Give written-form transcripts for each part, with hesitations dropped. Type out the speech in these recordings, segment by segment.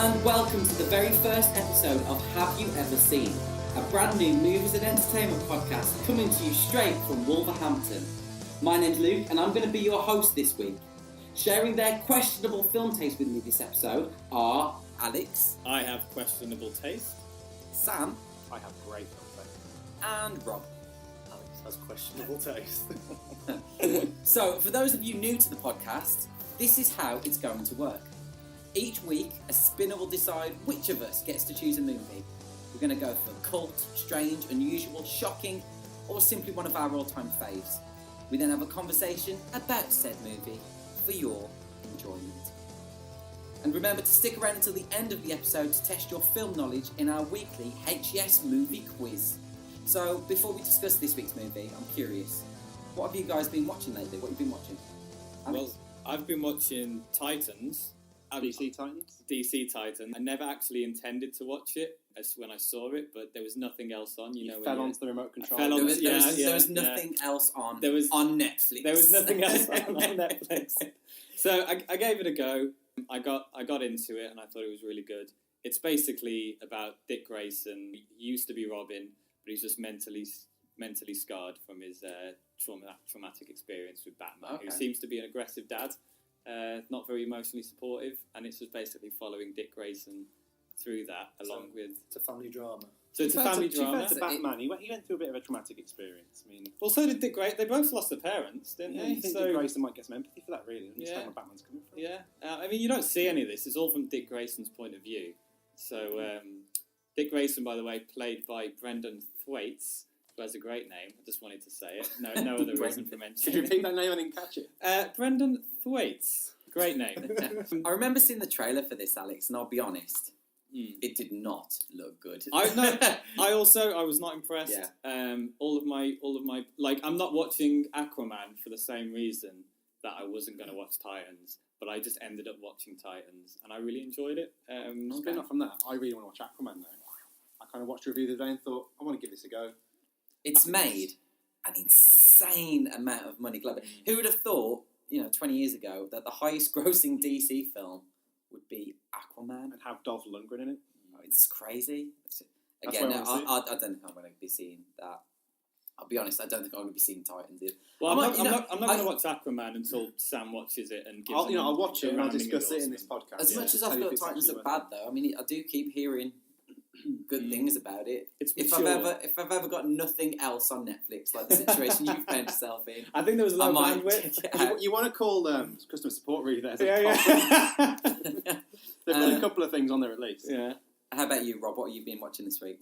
and welcome to the very first episode of Have You Ever Seen? A brand new movies and entertainment podcast coming to you straight from Wolverhampton. My name's Luke and I'm going to be your host this week. Sharing their questionable film taste with me this episode are Alex. I have questionable taste. Sam. I have great film taste. And Rob. Alex has questionable taste. So, for those of you new to the podcast, this is how it's going to work. Each week, a spinner will decide which of us gets to choose a movie. We're going to go for cult, strange, unusual, shocking, or simply one of our all-time faves. We then have a conversation about said movie for your enjoyment. And remember to stick around until the end of the episode to test your film knowledge in our weekly HES movie quiz. So, before we discuss this week's movie, I'm curious, what have you guys been watching lately? What have you been watching? Alex? Well, I've been watching Titans. DC Titans? DC Titans. I never actually intended to watch it as when I saw it, but there was nothing else on. You know, fell onto the remote control. There was nothing else on. There was on Netflix. There was nothing else on Netflix. So I gave it a go. I got into it and I thought it was really good. It's basically about Dick Grayson. He used to be Robin, but he's just mentally scarred from his traumatic experience with Batman, who seems to be an aggressive dad. Not very emotionally supportive, and it's just basically following Dick Grayson through that, along with... It's a family drama. So it's a family drama. To Batman, he went through a bit of a traumatic experience. I mean, well, so did Dick Grayson. They both lost their parents, didn't they? You think Dick Grayson might get some empathy for that, really? Understand where Batman's coming from. Yeah. I mean, you don't see any of this. It's all from Dick Grayson's point of view. So, Dick Grayson, by the way, played by Brendan Thwaites, who has a great name. I just wanted to say it. No other reason for mentioning it. Could you repeat that name? I didn't catch it. Brendan Thwaites. Great name. I remember seeing the trailer for this, Alex, and I'll be honest, it did not look good. I was not impressed. Yeah. All of my like, I'm not watching Aquaman for the same reason that I wasn't going to watch Titans, but I just ended up watching Titans, and I really enjoyed it. Spin off from that, I really want to watch Aquaman now. I kind of watched a review the other day and thought, I want to give this a go. It's made an insane amount of money globally. Who would have thought, 20 years ago, that the highest grossing DC film would be Aquaman? And have Dolph Lundgren in it? Oh, it's crazy. Again, I don't think I'm going to be seeing that. I'll be honest, I don't think I'm going to be seeing Titans either. Well, I'm not going to watch Aquaman until Sam watches it and gives I'll watch it and I'll discuss it in this podcast. As much as I feel Titans are bad, though, I mean, I do keep hearing good things about it. If I've ever got nothing else on Netflix, like the situation you found yourself in, I think there was a low bandwidth. You want to call customer support really there? Yeah. They've got a couple of things on there at least. Yeah. How about you, Rob? What have you been watching this week?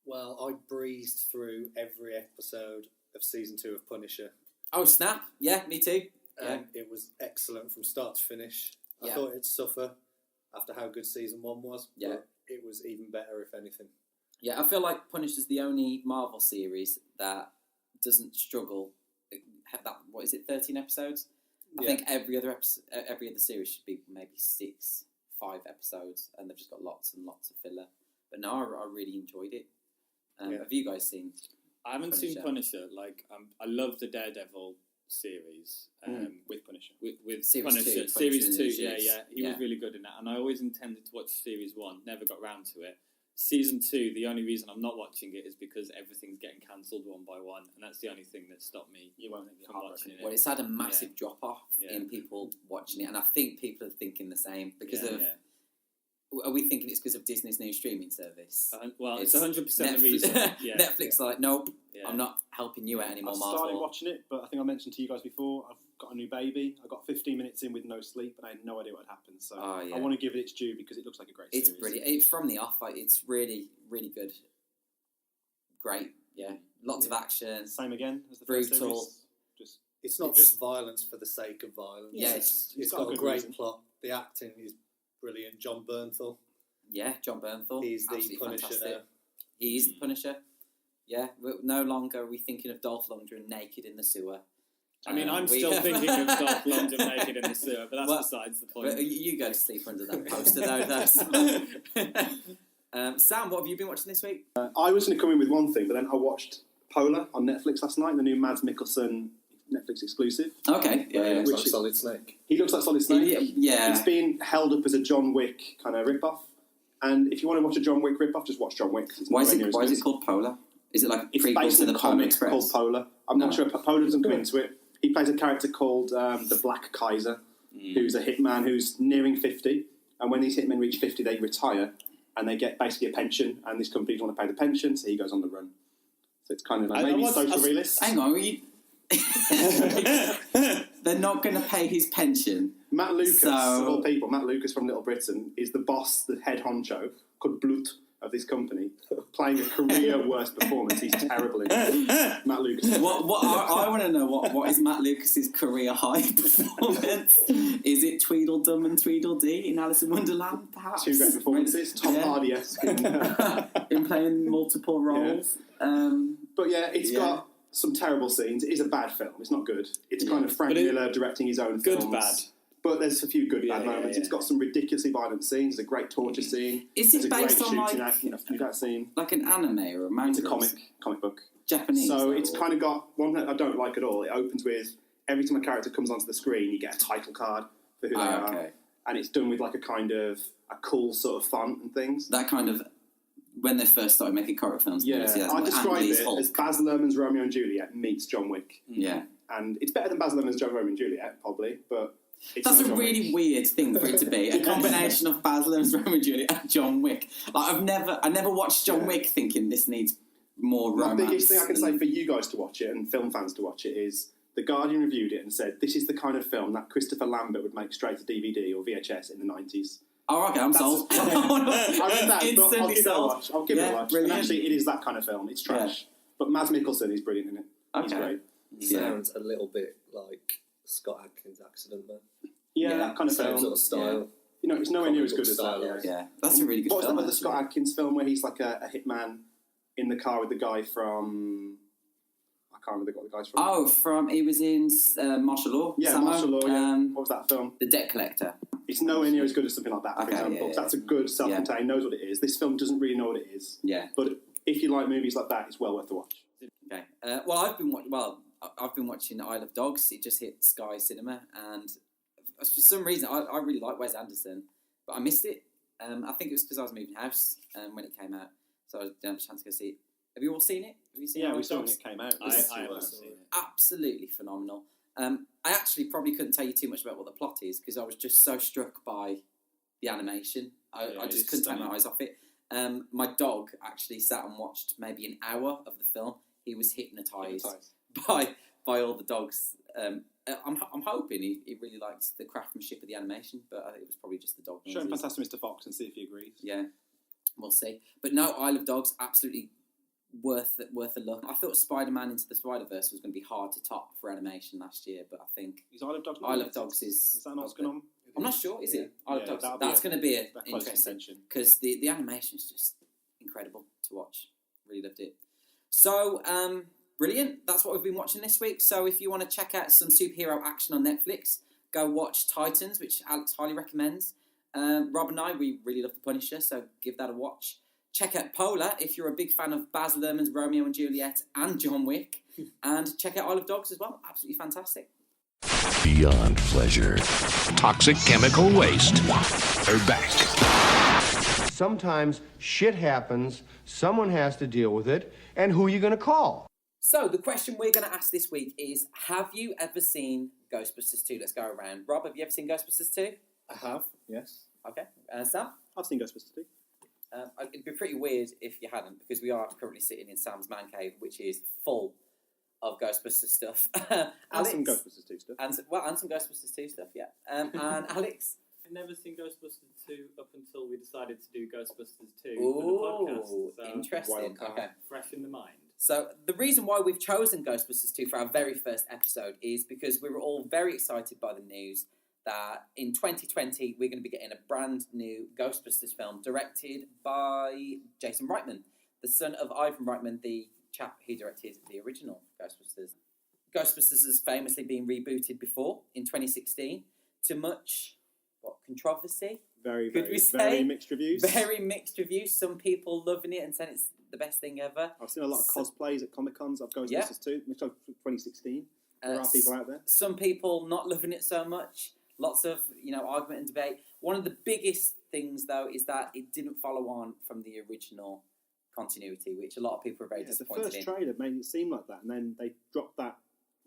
Well, I breezed through every episode of season 2 of Punisher. Oh, snap! Yeah, me too. It was excellent from start to finish. I Yeah. thought it'd suffer after how good season 1 was. Yeah. But it was even better, if anything. Yeah, I feel like Punisher's the only Marvel series that doesn't struggle. Have that, 13 episodes? I think every other series should be maybe 5 episodes, and they've just got lots and lots of filler. But no, I really enjoyed it. Have you guys seen? I haven't seen Punisher. Like, I love the Daredevil series with Punisher. With Series Punisher. 2, Series 2, Punisher He was really good in that. And I always intended to watch Series 1, never got round to it. Season 2, the only reason I'm not watching it is because everything's getting cancelled one by one, and that's the only thing that stopped me from watching it. Well, it's had a massive drop-off in people watching it, and I think people are thinking the same because of... Are we thinking it's because of Disney's new streaming service? It's 100% the reason. Netflix are like, nope, I'm not helping you out anymore, Marvel. I started watching it, but I think I mentioned to you guys before, I've got a new baby. I got 15 minutes in with no sleep, and I had no idea what had happened. So I want to give it its due because it looks like a great series. It's brilliant. It's from the off. It's really, really good. Great, yeah. Lots of action. Same again as the brutal. first series. It's not just violence for the sake of violence. Yeah, it's got a great plot. The acting is brilliant. John Bernthal. Yeah, John Bernthal. He's the Punisher now. He is the Punisher. Yeah, no longer are we thinking of Dolph Lundgren naked in the sewer. I mean, I'm still thinking of Dolph Lundgren naked in the sewer, but that's besides the point. You go to sleep under that poster, though. Sam, what have you been watching this week? I was going to come in with one thing, but then I watched Polar on Netflix last night, the new Mads Mikkelsen Netflix exclusive. Okay. Yeah, he looks Which like Solid Snake. He looks like Solid Snake. Yeah. It's been held up as a John Wick kind of rip-off. And if you want to watch a John Wick rip-off, just watch John Wick. Why is it called Polar? Is it like it's prequel based to on the a Polar comic Express? called Polar. I'm not sure. Polar doesn't come into it. He plays a character called the Black Kaiser, who's a hitman who's nearing 50. And when these hitmen reach 50, they retire and they get basically a pension. And this company doesn't want to pay the pension, so he goes on the run. So it's kind of like maybe social realist. Hang on, they're not going to pay his pension. Matt Lucas, of all people, Matt Lucas from Little Britain, is the boss, the head honcho, called Blut of this company, playing a career worst performance. He's terrible in it. Matt Lucas. What I want to know, what is Matt Lucas's career high performance? Is it Tweedledum and Tweedledee in Alice in Wonderland, perhaps? Two great performances. Tom Hardy-esque. In playing multiple roles. Yeah. But yeah, it's got some terrible scenes. It is a bad film. It's not good. It's kind of Frank Miller directing his own films. Good, bad. But there's a few good bad moments. It's got some ridiculously violent scenes. There's a great torture scene. Is it based on that scene? Like an anime or a manga? It's a comic book. Japanese. So it's kind of got one that I don't like at all. It opens with every time a character comes onto the screen, you get a title card for who they are, and it's done with like a kind of a cool sort of font and things. That kind of when they first started making horror films. Yeah, I describe it as Baz Luhrmann's Romeo and Juliet meets John Wick. Yeah, and it's better than Baz Luhrmann's Romeo and Juliet, probably, but. That's a really weird thing for it to be. A combination of Baz Luhrmann's Romeo and Juliet and John Wick. Like I never watched John Wick thinking this needs more romance. The biggest thing I can say for you guys to watch it and film fans to watch it is The Guardian reviewed it and said this is the kind of film that Christopher Lambert would make straight to DVD or VHS in the 90s. Oh, okay, I'm sold. I read that, but I'll give it a sold. watch. I'll give it a watch. Brilliant. And actually, it is that kind of film. It's trash. But Mads Mikkelsen is brilliant in it. He's great. Sounds a little bit like Scott Adkins' Accident Man. Yeah, that kind of same film. sort of style. Yeah. You know, it's nowhere near as good as that. Yeah, that's a really good film. What was that other Scott Adkins film where he's like a hitman in the car with the guy from... I can't remember what the guy's from. He was in Martial Law. Yeah, Martial Law, What was that film? The Debt Collector. It's nowhere near as good as something like that, for example. That's a good self-contained, knows what it is. This film doesn't really know what it is. Yeah. But if you like movies like that, it's well worth the watch. Okay. I've been watching Isle of Dogs. It just hit Sky Cinema, and for some reason I really like Wes Anderson, but I missed it. I think it was because I was moving house when it came out, so I didn't have a chance to go see it. Have you all seen it? Have you seen it? We saw it when it came out. I haven't seen it. Absolutely phenomenal. I actually probably couldn't tell you too much about what the plot is because I was just so struck by the animation. I just couldn't take my eyes off it. My dog actually sat and watched maybe an hour of the film. He was hypnotised by all the dogs. I'm hoping he really liked the craftsmanship of the animation, but I think it was probably just the dog. Show him Fantastic Mr. Fox and see if he agrees. Yeah, we'll see. But no, Isle of Dogs, absolutely worth a look. I thought Spider-Man Into the Spider-Verse was going to be hard to top for animation last year, but I think is Isle of Dogs. Isle of Dogs is that not what's going on? I'm not sure. Is it Isle of Dogs? That's going to be interesting because the animation is just incredible to watch. Really loved it. So. Brilliant. That's what we've been watching this week. So if you want to check out some superhero action on Netflix, go watch Titans, which Alex highly recommends. Rob and I, we really love The Punisher, so give that a watch. Check out Polar if you're a big fan of Baz Luhrmann's Romeo and Juliet and John Wick. And check out Isle of Dogs as well. Absolutely fantastic. Beyond pleasure. Toxic chemical waste. They're back. Sometimes shit happens, someone has to deal with it, and who are you going to call? So, the question we're going to ask this week is, have you ever seen Ghostbusters 2? Let's go around. Rob, have you ever seen Ghostbusters 2? I have, yes. Okay. Sam? I've seen Ghostbusters 2. It'd be pretty weird if you hadn't, because we are currently sitting in Sam's man cave, which is full of Ghostbusters stuff. And some Ghostbusters 2 stuff. And some Ghostbusters 2 stuff, yeah. And Alex? I've never seen Ghostbusters 2 up until we decided to do Ghostbusters 2 for the podcast. So interesting. Okay. Fresh in the mind. So the reason why we've chosen Ghostbusters 2 for our very first episode is because we were all very excited by the news that in 2020 we're going to be getting a brand new Ghostbusters film directed by Jason Reitman, the son of Ivan Reitman, the chap who directed the original Ghostbusters. Ghostbusters has famously been rebooted before in 2016 to much controversy. Very mixed reviews. Very mixed reviews. Some people loving it and saying it's the best thing ever. I've seen a lot of cosplays at Comic Cons of Ghostbusters 2, which was 2016. There are people out there. Some people not loving it so much. Lots of argument and debate. One of the biggest things, though, is that it didn't follow on from the original continuity, which a lot of people are very disappointed in. The first trailer made it seem like that, and then they dropped that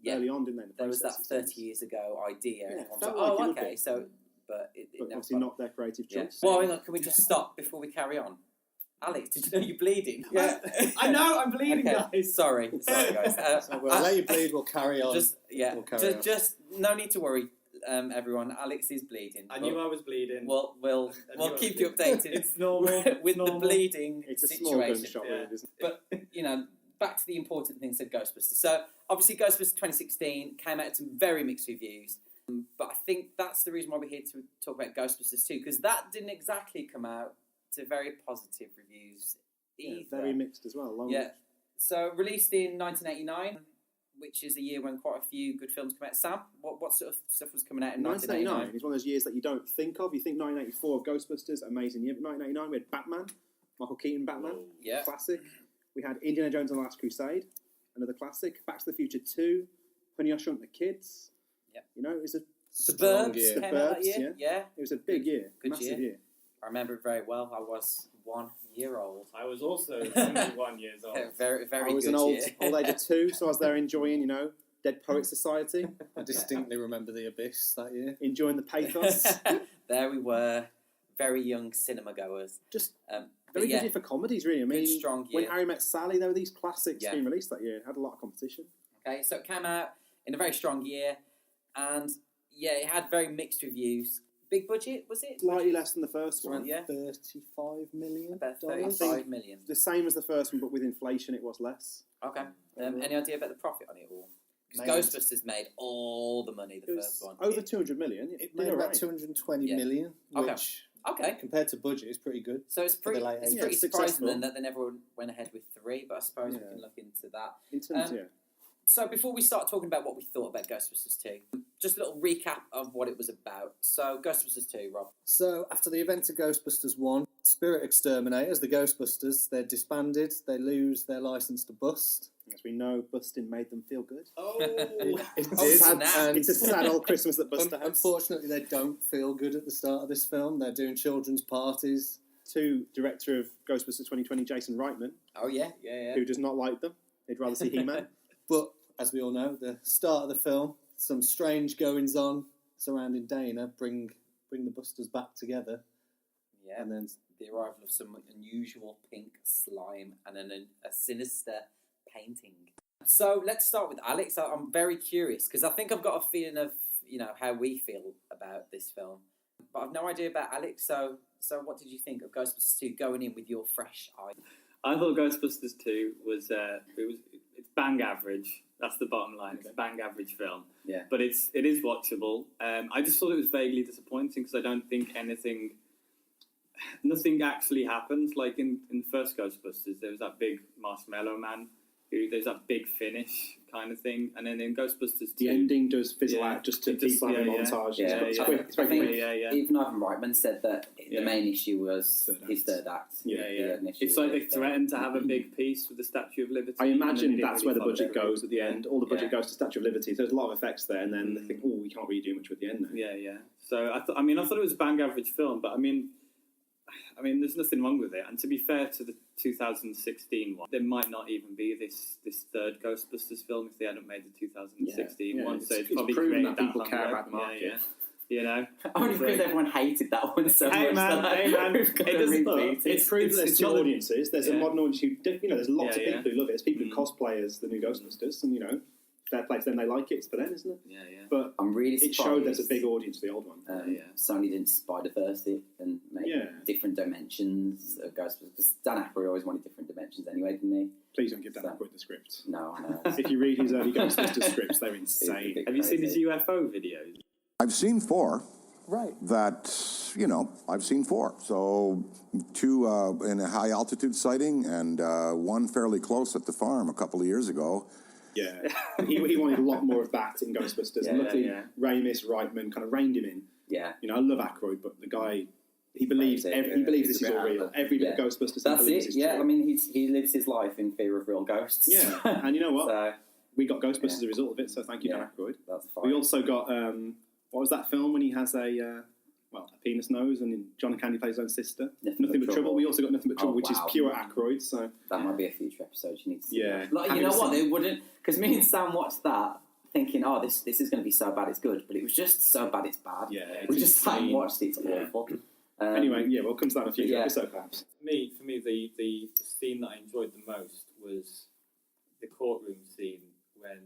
early on, didn't they? There was that 30 years ago idea, and everyone was like, felt like "Oh, it would okay." be. So, but it But never obviously not their creative choice. Well, hang on, can we just stop before we carry on? Alex, did you know you're bleeding? Yeah, I know, I'm bleeding, Okay. guys. Sorry, guys. So we'll let you bleed, we'll carry on. We'll carry on. Just no need to worry, everyone. Alex is bleeding. I knew I was bleeding. We'll keep you updated. It's normal. with normal. the bleeding It's a situation. small gunshot, really, isn't it? But back to the important things of Ghostbusters. So obviously, Ghostbusters 2016 came out with some very mixed reviews. But I think that's the reason why we're here to talk about Ghostbusters 2, because that didn't exactly come out to very positive reviews either. Yeah, very mixed as well. So released in 1989, which is a year when quite a few good films come out. Sam, what sort of stuff was coming out in 1989? is one of those years that you don't think of. You think 1984 of Ghostbusters, amazing year. But 1989 we had Batman, Michael Keaton Batman, classic. We had Indiana Jones and the Last Crusade, another classic. Back to the Future 2, Honey, I Shrunk the Kids. Yeah. It was a Suburbs year. came out that year. Yeah. It was a big year, Good massive year. I remember it very well. I was 1 year old. I was also only 1 year old. Very, very good I was an old age of 2, so I was there enjoying, Dead Poets Society. I distinctly remember The Abyss that year. Enjoying the pathos. There we were, very young cinema goers. Just very good year for comedies, really. I mean, strong year. When Harry Met Sally, there were these classics being released that year. It had a lot of competition. Okay, so it came out in a very strong year, and it had very mixed reviews. Big budget, was it? Slightly less than the first one. Yeah. $35 million. About 35 million. The same as the first one, but with inflation, it was less. Okay. Any idea about the profit on it all? Because Ghostbusters made all the money, the first one. Over 200 million. It made about 220 million, which compared to budget is pretty good. So it's pretty surprising successful. then that they never went ahead with 3, but I suppose we can look into that. In terms, So before we start talking about what we thought about Ghostbusters 2, just a little recap of what it was about. So Ghostbusters 2, Rob. So after the events of Ghostbusters 1, Spirit Exterminators, the Ghostbusters, they're disbanded, they lose their licence to bust. As we know, busting made them feel good. Oh, it did. And it's a sad old Christmas that Buster has. Unfortunately, they don't feel good at the start of this film. They're doing children's parties. Director of Ghostbusters 2020, Jason Reitman. Oh, yeah. Who does not like them. He'd rather see He-Man. But, as we all know, the start of the film, some strange goings-on surrounding Dana bring the Busters back together. Yeah. And then the arrival of some unusual pink slime and a sinister painting. So let's start with Alex. I'm very curious because I think I've got a feeling of how we feel about this film, but I've no idea about Alex. So what did you think of Ghostbusters 2 going in with your fresh eyes? I thought Ghostbusters 2 was it's bang average. That's the bottom line. It's a bang average film. Yeah. But it is watchable. I just thought it was vaguely disappointing because I don't think nothing actually happens. Like in the first Ghostbusters, there was that big marshmallow man. There's that big finish kind of thing, and then in Ghostbusters 2, the ending does fizzle out just to people having montage. It's I think even Ivan Reitman said that the main issue was his third act. It's like they threatened to have a big piece with the Statue of Liberty. I imagine that's where the budget goes at the end. All the budget goes to Statue of Liberty. So there's a lot of effects there, and then they think, oh, we can't really do much with the end now. Yeah. So I thought it was a bang average film, but I mean, there's nothing wrong with it. And to be fair to the 2016 one, there might not even be this third Ghostbusters film if they hadn't made the 2016 one. So it's probably proven created that people care about the market. Only because everyone hated that one so much. Hey man, it's proven there's two audiences. There's a modern audience who, there's lots of people who love it. There's people who cosplay as the new Ghostbusters, and fair play to them, they like it. It's for them, isn't it? Yeah. But I'm really surprised. It showed there's a big audience for the old one. Sony didn't Spider-Verse it and make different dimensions of Ghostbusters. Dan Aykroyd always wanted different dimensions anyway, didn't he? Please don't give Dan Aykroyd the script. No. If you read his early Ghostbusters scripts, they're insane. Have you seen his UFO videos? I've seen 4. Right. I've seen 4. So 2 in a high altitude sighting and 1 fairly close at the farm a couple of years ago. Yeah, he wanted a lot more of that in Ghostbusters. And luckily, Ramis, Reitman kind of reined him in. Yeah. I love Aykroyd, but the guy, he believes this is all real. Every bit of Ghostbusters. That's it. Yeah, true. I mean, he lives his life in fear of real ghosts. Yeah, and you know what? we got Ghostbusters as a result of it, so thank you, Yeah. Dan Aykroyd. That's fine. We also got, what was that film when he has a penis nose and John Candy plays his own sister? Nothing But Trouble. We also got Nothing But Trouble, which is pure Aykroyd, so... That might be a future episode you need to see. Yeah. Like, you know what? It wouldn't... Because me and Sam watched that thinking, oh, this is going to be so bad it's good. But it was just so bad it's bad. Yeah. We just sat and watched it. It's awful. Anyway, we'll come to that in a future episode, perhaps. For me, the scene that I enjoyed the most was the courtroom scene when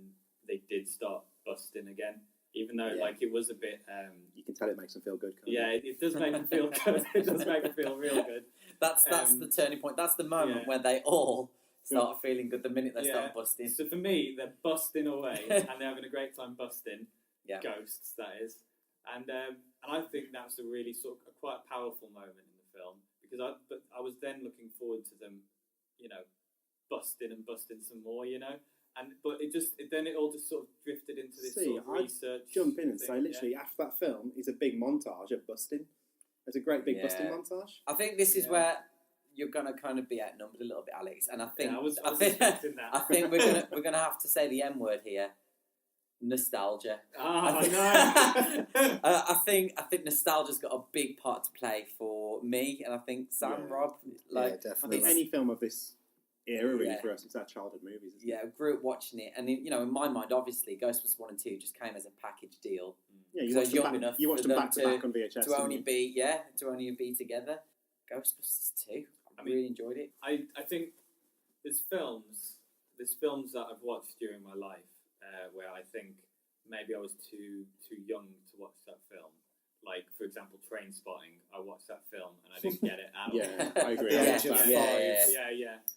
they did start busting again. Even though, it was a bit... you can tell it makes them feel good, can't it does make them feel good. It does make them feel real good. That's the turning point. That's the moment where they all start feeling good the minute they start busting. So for me, they're busting away and they're having a great time busting. Yeah. Ghosts, that is. And I think that's a really quite a powerful moment in the film because I was then looking forward to them, busting some more, But then it all just sort of drifted into this sort of research. Jump in and say, literally, after that film is a big montage of busting. There's a great big busting montage. I think this is where you're gonna kind of be outnumbered a little bit, Alex. And I think I think I think we're gonna have to say the M word here. Nostalgia. I think nostalgia's got a big part to play for me, and I think Sam, Rob, definitely. I think any film of this era, really, for us, it's our childhood movies. Isn't it? I grew up watching it, and in my mind, obviously, Ghostbusters 1 and 2 just came as a package deal. Yeah, you watched them back to back on VHS. To only be together. Ghostbusters 2, I really enjoyed it. I think there's films that I've watched during my life where I think maybe I was too young to watch that film. Like, for example, Trainspotting. I watched that film and I didn't get it at all. Yeah, I agree.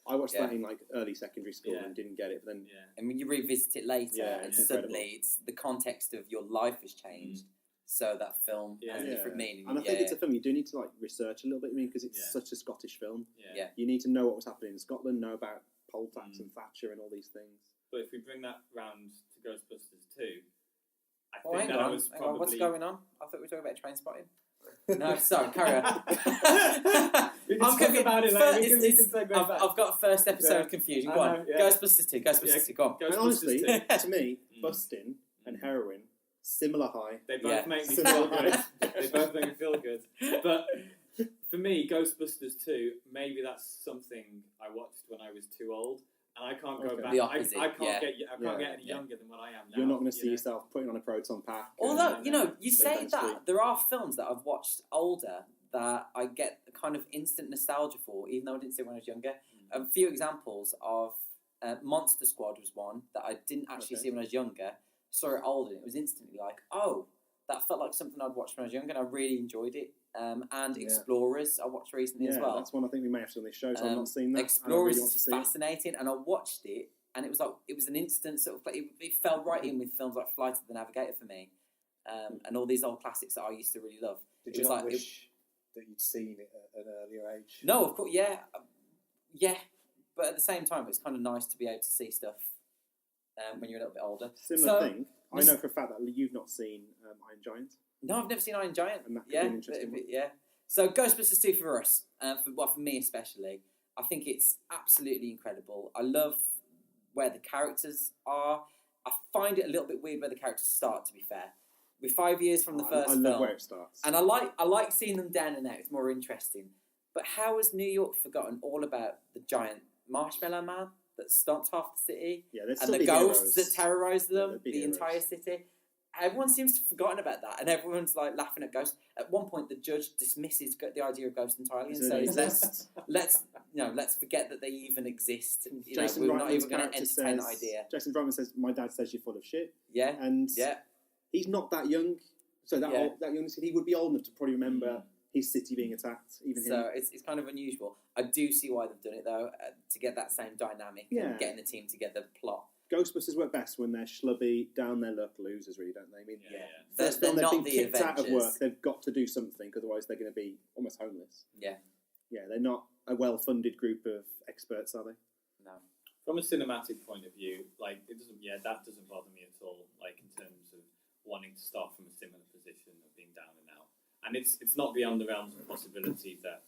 I watched that in early secondary school and didn't get it. But then, and when you revisit it later, and suddenly it's the context of your life has changed. So that film has a different meaning. And I think it's a film you do need to research a little bit. Because it's such a Scottish film. Yeah. You need to know what was happening in Scotland, know about poll tax and Thatcher and all these things. But if we bring that round to Ghostbusters 2, hang on. What's going on? I thought we were talking about Trainspotting. No, sorry, carry on. I'm talking about it later. I've got a first episode of confusion. Go on. Ghostbusters 2. Ghostbusters 2. Go on. And honestly, to me, busting and heroin, similar high. They both make me feel good. They both make me feel good. But for me, Ghostbusters 2, maybe that's something I watched when I was too old. And I can't go back. The opposite, I can't get any younger than what I am now. You're not going to see yourself putting on a proton pack. Although, you say that, there are films that I've watched older that I get a kind of instant nostalgia for, even though I didn't see it when I was younger. A few examples of Monster Squad was one that I didn't actually see when I was younger. Saw it older, and it was instantly like, oh, that felt like something I'd watched when I was younger, and I really enjoyed it. And Explorers, I watched recently as well. That's one I think we may have to on this show, so I've not seen that. Explorers is fascinating, and I watched it, and it was an instant sort of, it fell right in with films like Flight of the Navigator for me, and all these old classics that I used to really love. Did you not wish that you'd seen it at an earlier age? No, of course, yeah, but at the same time, it's kind of nice to be able to see stuff when you're a little bit older. Similar thing. I know for a fact that you've not seen Iron Giant. No, I've never seen Iron Giant. And that could be an interesting one. Yeah. So Ghostbusters 2 for us, for me especially, I think it's absolutely incredible. I love where the characters are. I find it a little bit weird where the characters start, to be fair. We're 5 years from the first film. I love where it starts. And I like seeing them down and out. It's more interesting. But how has New York forgotten all about the giant marshmallow man that stomped half the city? Yeah, there's and the ghosts that terrorise them, the entire city. Everyone seems to have forgotten about that, and everyone's laughing at ghosts. At one point, the judge dismisses the idea of ghosts entirely and says, "Let's forget that they even exist. We're not even going to entertain that idea." Jason Reitman says, "My dad says you're full of shit." Yeah, and he's not that young, so that young, he would be old enough to probably remember his city being attacked. Even so, it's kind of unusual. I do see why they've done it though, to get that same dynamic and getting the team together. Plot. Ghostbusters work best when they're schlubby, down their luck losers, really, don't they? I mean, They've been kicked out of work. They've got to do something, otherwise they're going to be almost homeless. Yeah, they're not a well-funded group of experts, are they? No. From a cinematic point of view, it doesn't. Yeah, that doesn't bother me at all. In terms of wanting to start from a similar position of being down and out, and it's not beyond the realms of possibility that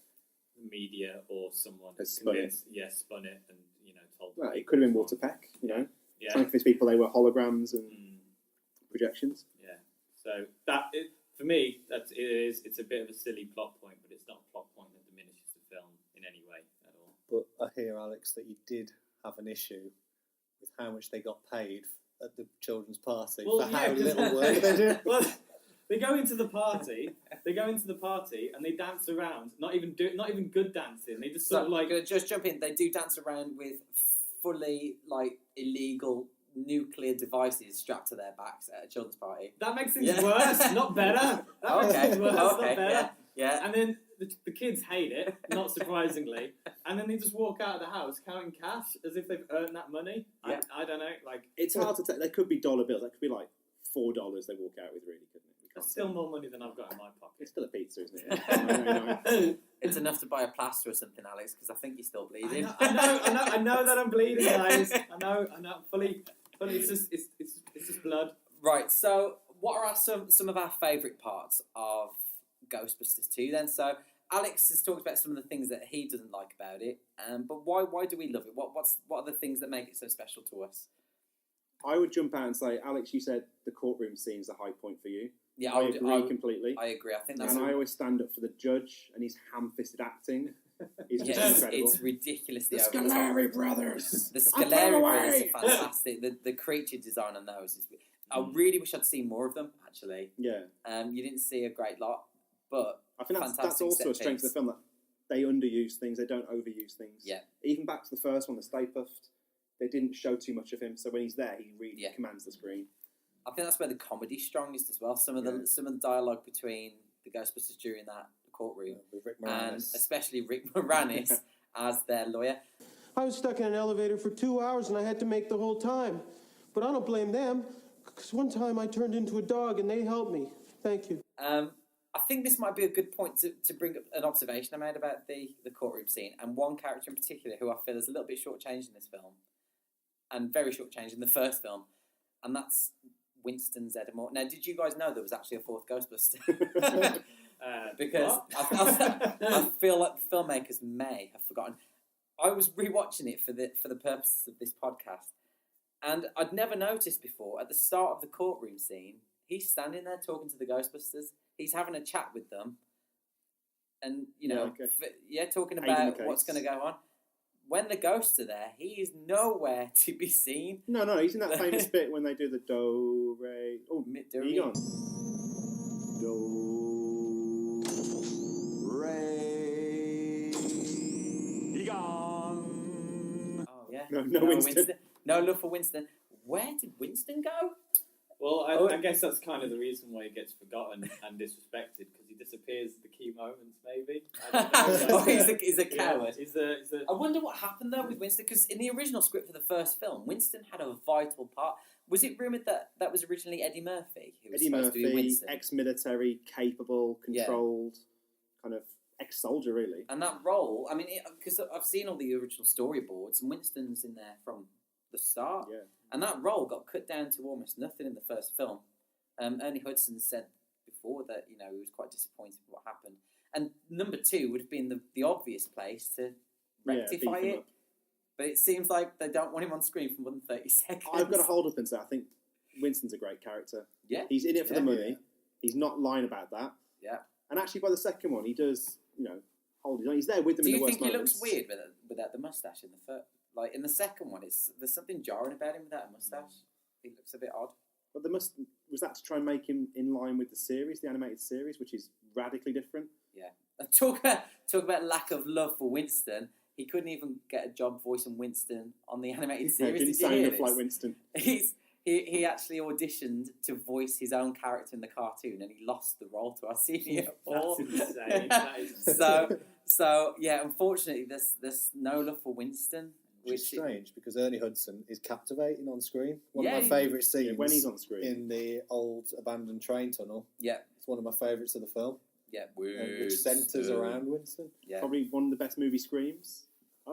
the media or someone has spun it. Spun it and told. Well, it could have been Walter Peck, Yeah. Science fiction people, they were holograms and projections. Yeah. So for me, it's a bit of a silly plot point, but it's not a plot point that diminishes the film in any way at all. But I hear, Alex, that you did have an issue with how much they got paid at the children's party for how little work they did. Well, they go into the party, and they dance around. Not even good dancing. They just sort of like just jump in. They do dance around with fully illegal nuclear devices strapped to their backs at a children's party. That makes things worse, not better. That makes things worse, not better. Yeah. And then the kids hate it, not surprisingly. And then they just walk out of the house counting cash as if they've earned that money. Yeah. I don't know. Like, It's hard to tell. They could be dollar bills. That could be like $4 they walk out with, really, couldn't it? that's still more money than I've got in my pocket. It's still a pizza, isn't it? It's enough to buy a plaster or something, Alex, because I think you're still bleeding. I know that I'm bleeding, guys. I know. I'm fully. It's just blood. Right. So, what are some of our favourite parts of Ghostbusters 2 then? So, Alex has talked about some of the things that he doesn't like about it, but why do we love it? What are the things that make it so special to us? I would jump out and say, Alex, you said the courtroom scene is a high point for you. Yeah, I agree completely. I agree. I think that's. And I always stand up for the judge and his ham-fisted acting. Is just incredible. It's ridiculously the over the top. Scolari brothers. The Scolari brothers are fantastic. The creature design on those is. I really wish I'd seen more of them. Actually, yeah. You didn't see a great lot, but I think that's also a strength of the film, that they underuse things, they don't overuse things. Yeah. Even back to the first one, the Stay Puft, they didn't show too much of him, so when he's there, he really commands the screen. I think that's where the comedy's strongest as well. Some of the dialogue between the Ghostbusters during that courtroom, with Rick and Moranis. especially Rick Moranis as their lawyer. I was stuck in an elevator for 2 hours and I had to make the whole time. But I don't blame them, because one time I turned into a dog and they helped me. Thank you. I think this might be a good point to bring up an observation I made about the courtroom scene, and one character in particular who I feel is a little bit shortchanged in this film, and very shortchanged in the first film, and that's Winston Zeddemore. Now, did you guys know there was actually a fourth Ghostbuster? Because I feel like the filmmakers may have forgotten. I was rewatching it for the purposes of this podcast, and I'd never noticed before, at the start of the courtroom scene, he's standing there talking to the Ghostbusters. He's having a chat with them, and talking about what's going to go on. When the ghosts are there, he is nowhere to be seen. No, he's in that famous bit when they do the do, re... Oh, Egon. Do, re, Egon. Oh, yeah. No Winston. No love for Winston. Where did Winston go? Well, I guess that's kind of the reason why he gets forgotten and disrespected, because he disappears at the key moments, maybe. I don't know. He's a coward. Yeah, I wonder what happened though with Winston, because in the original script for the first film, Winston had a vital part. Was it rumoured that was originally Eddie Murphy who was supposed to be Winston? Ex-military, capable, controlled, kind of ex-soldier, really. And that role, I mean, because I've seen all the original storyboards, and Winston's in there from the start. Yeah. And that role got cut down to almost nothing in the first film. Ernie Hudson said before that, he was quite disappointed with what happened. And number 2 would have been the obvious place to rectify it. Up. But it seems like they don't want him on screen for more than 30 seconds. I've got to hold up and say, I think Winston's a great character. Yeah. He's in it for the money. Yeah. He's not lying about that. Yeah. And actually, by the second one, he does, hold his own. He's there with them in the worst moments. Do you think he looks weird without the moustache in the first? Like, in the second one, there's something jarring about him without a moustache. He looks a bit odd. But was that to try and make him in line with the series, the animated series, which is radically different? Yeah. Talk about lack of love for Winston. He couldn't even get a job voicing Winston on the animated series. Didn't sound enough like Winston. He actually auditioned to voice his own character in the cartoon, and he lost the role to Arsenio Hall. That's insane. That is So yeah, unfortunately, there's no love for Winston. Which is strange, because Ernie Hudson is captivating on screen. One of my Yeah, favourite scenes when he's on screen. in the old abandoned train tunnel. Yeah. It's one of my favourites of the film. Yeah. Which centres around Winston. Yeah. Probably one of the best movie screams. I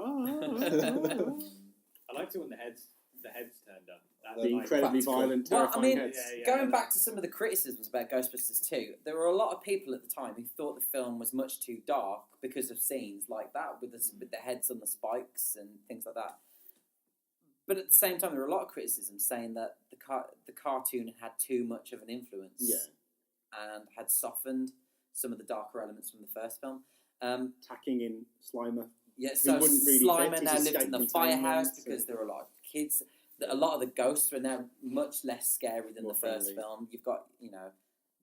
liked it when the heads turned up. The incredibly violent, Well, terrifying I mean, heads. going back to some of the criticisms about Ghostbusters 2, there were a lot of people at the time who thought the film was much too dark because of scenes like that with the heads on the spikes and things like that. But at the same time, there were a lot of criticisms saying that the cartoon had too much of an influence, and had softened some of the darker elements from the first film. Tacking in Slimer. Yeah, so wouldn't really Slimer fit. now He's lives in the escaped firehouse containment, because there are a lot of kids. A lot of the ghosts are now much less scary than More the first friendly. film. You've got,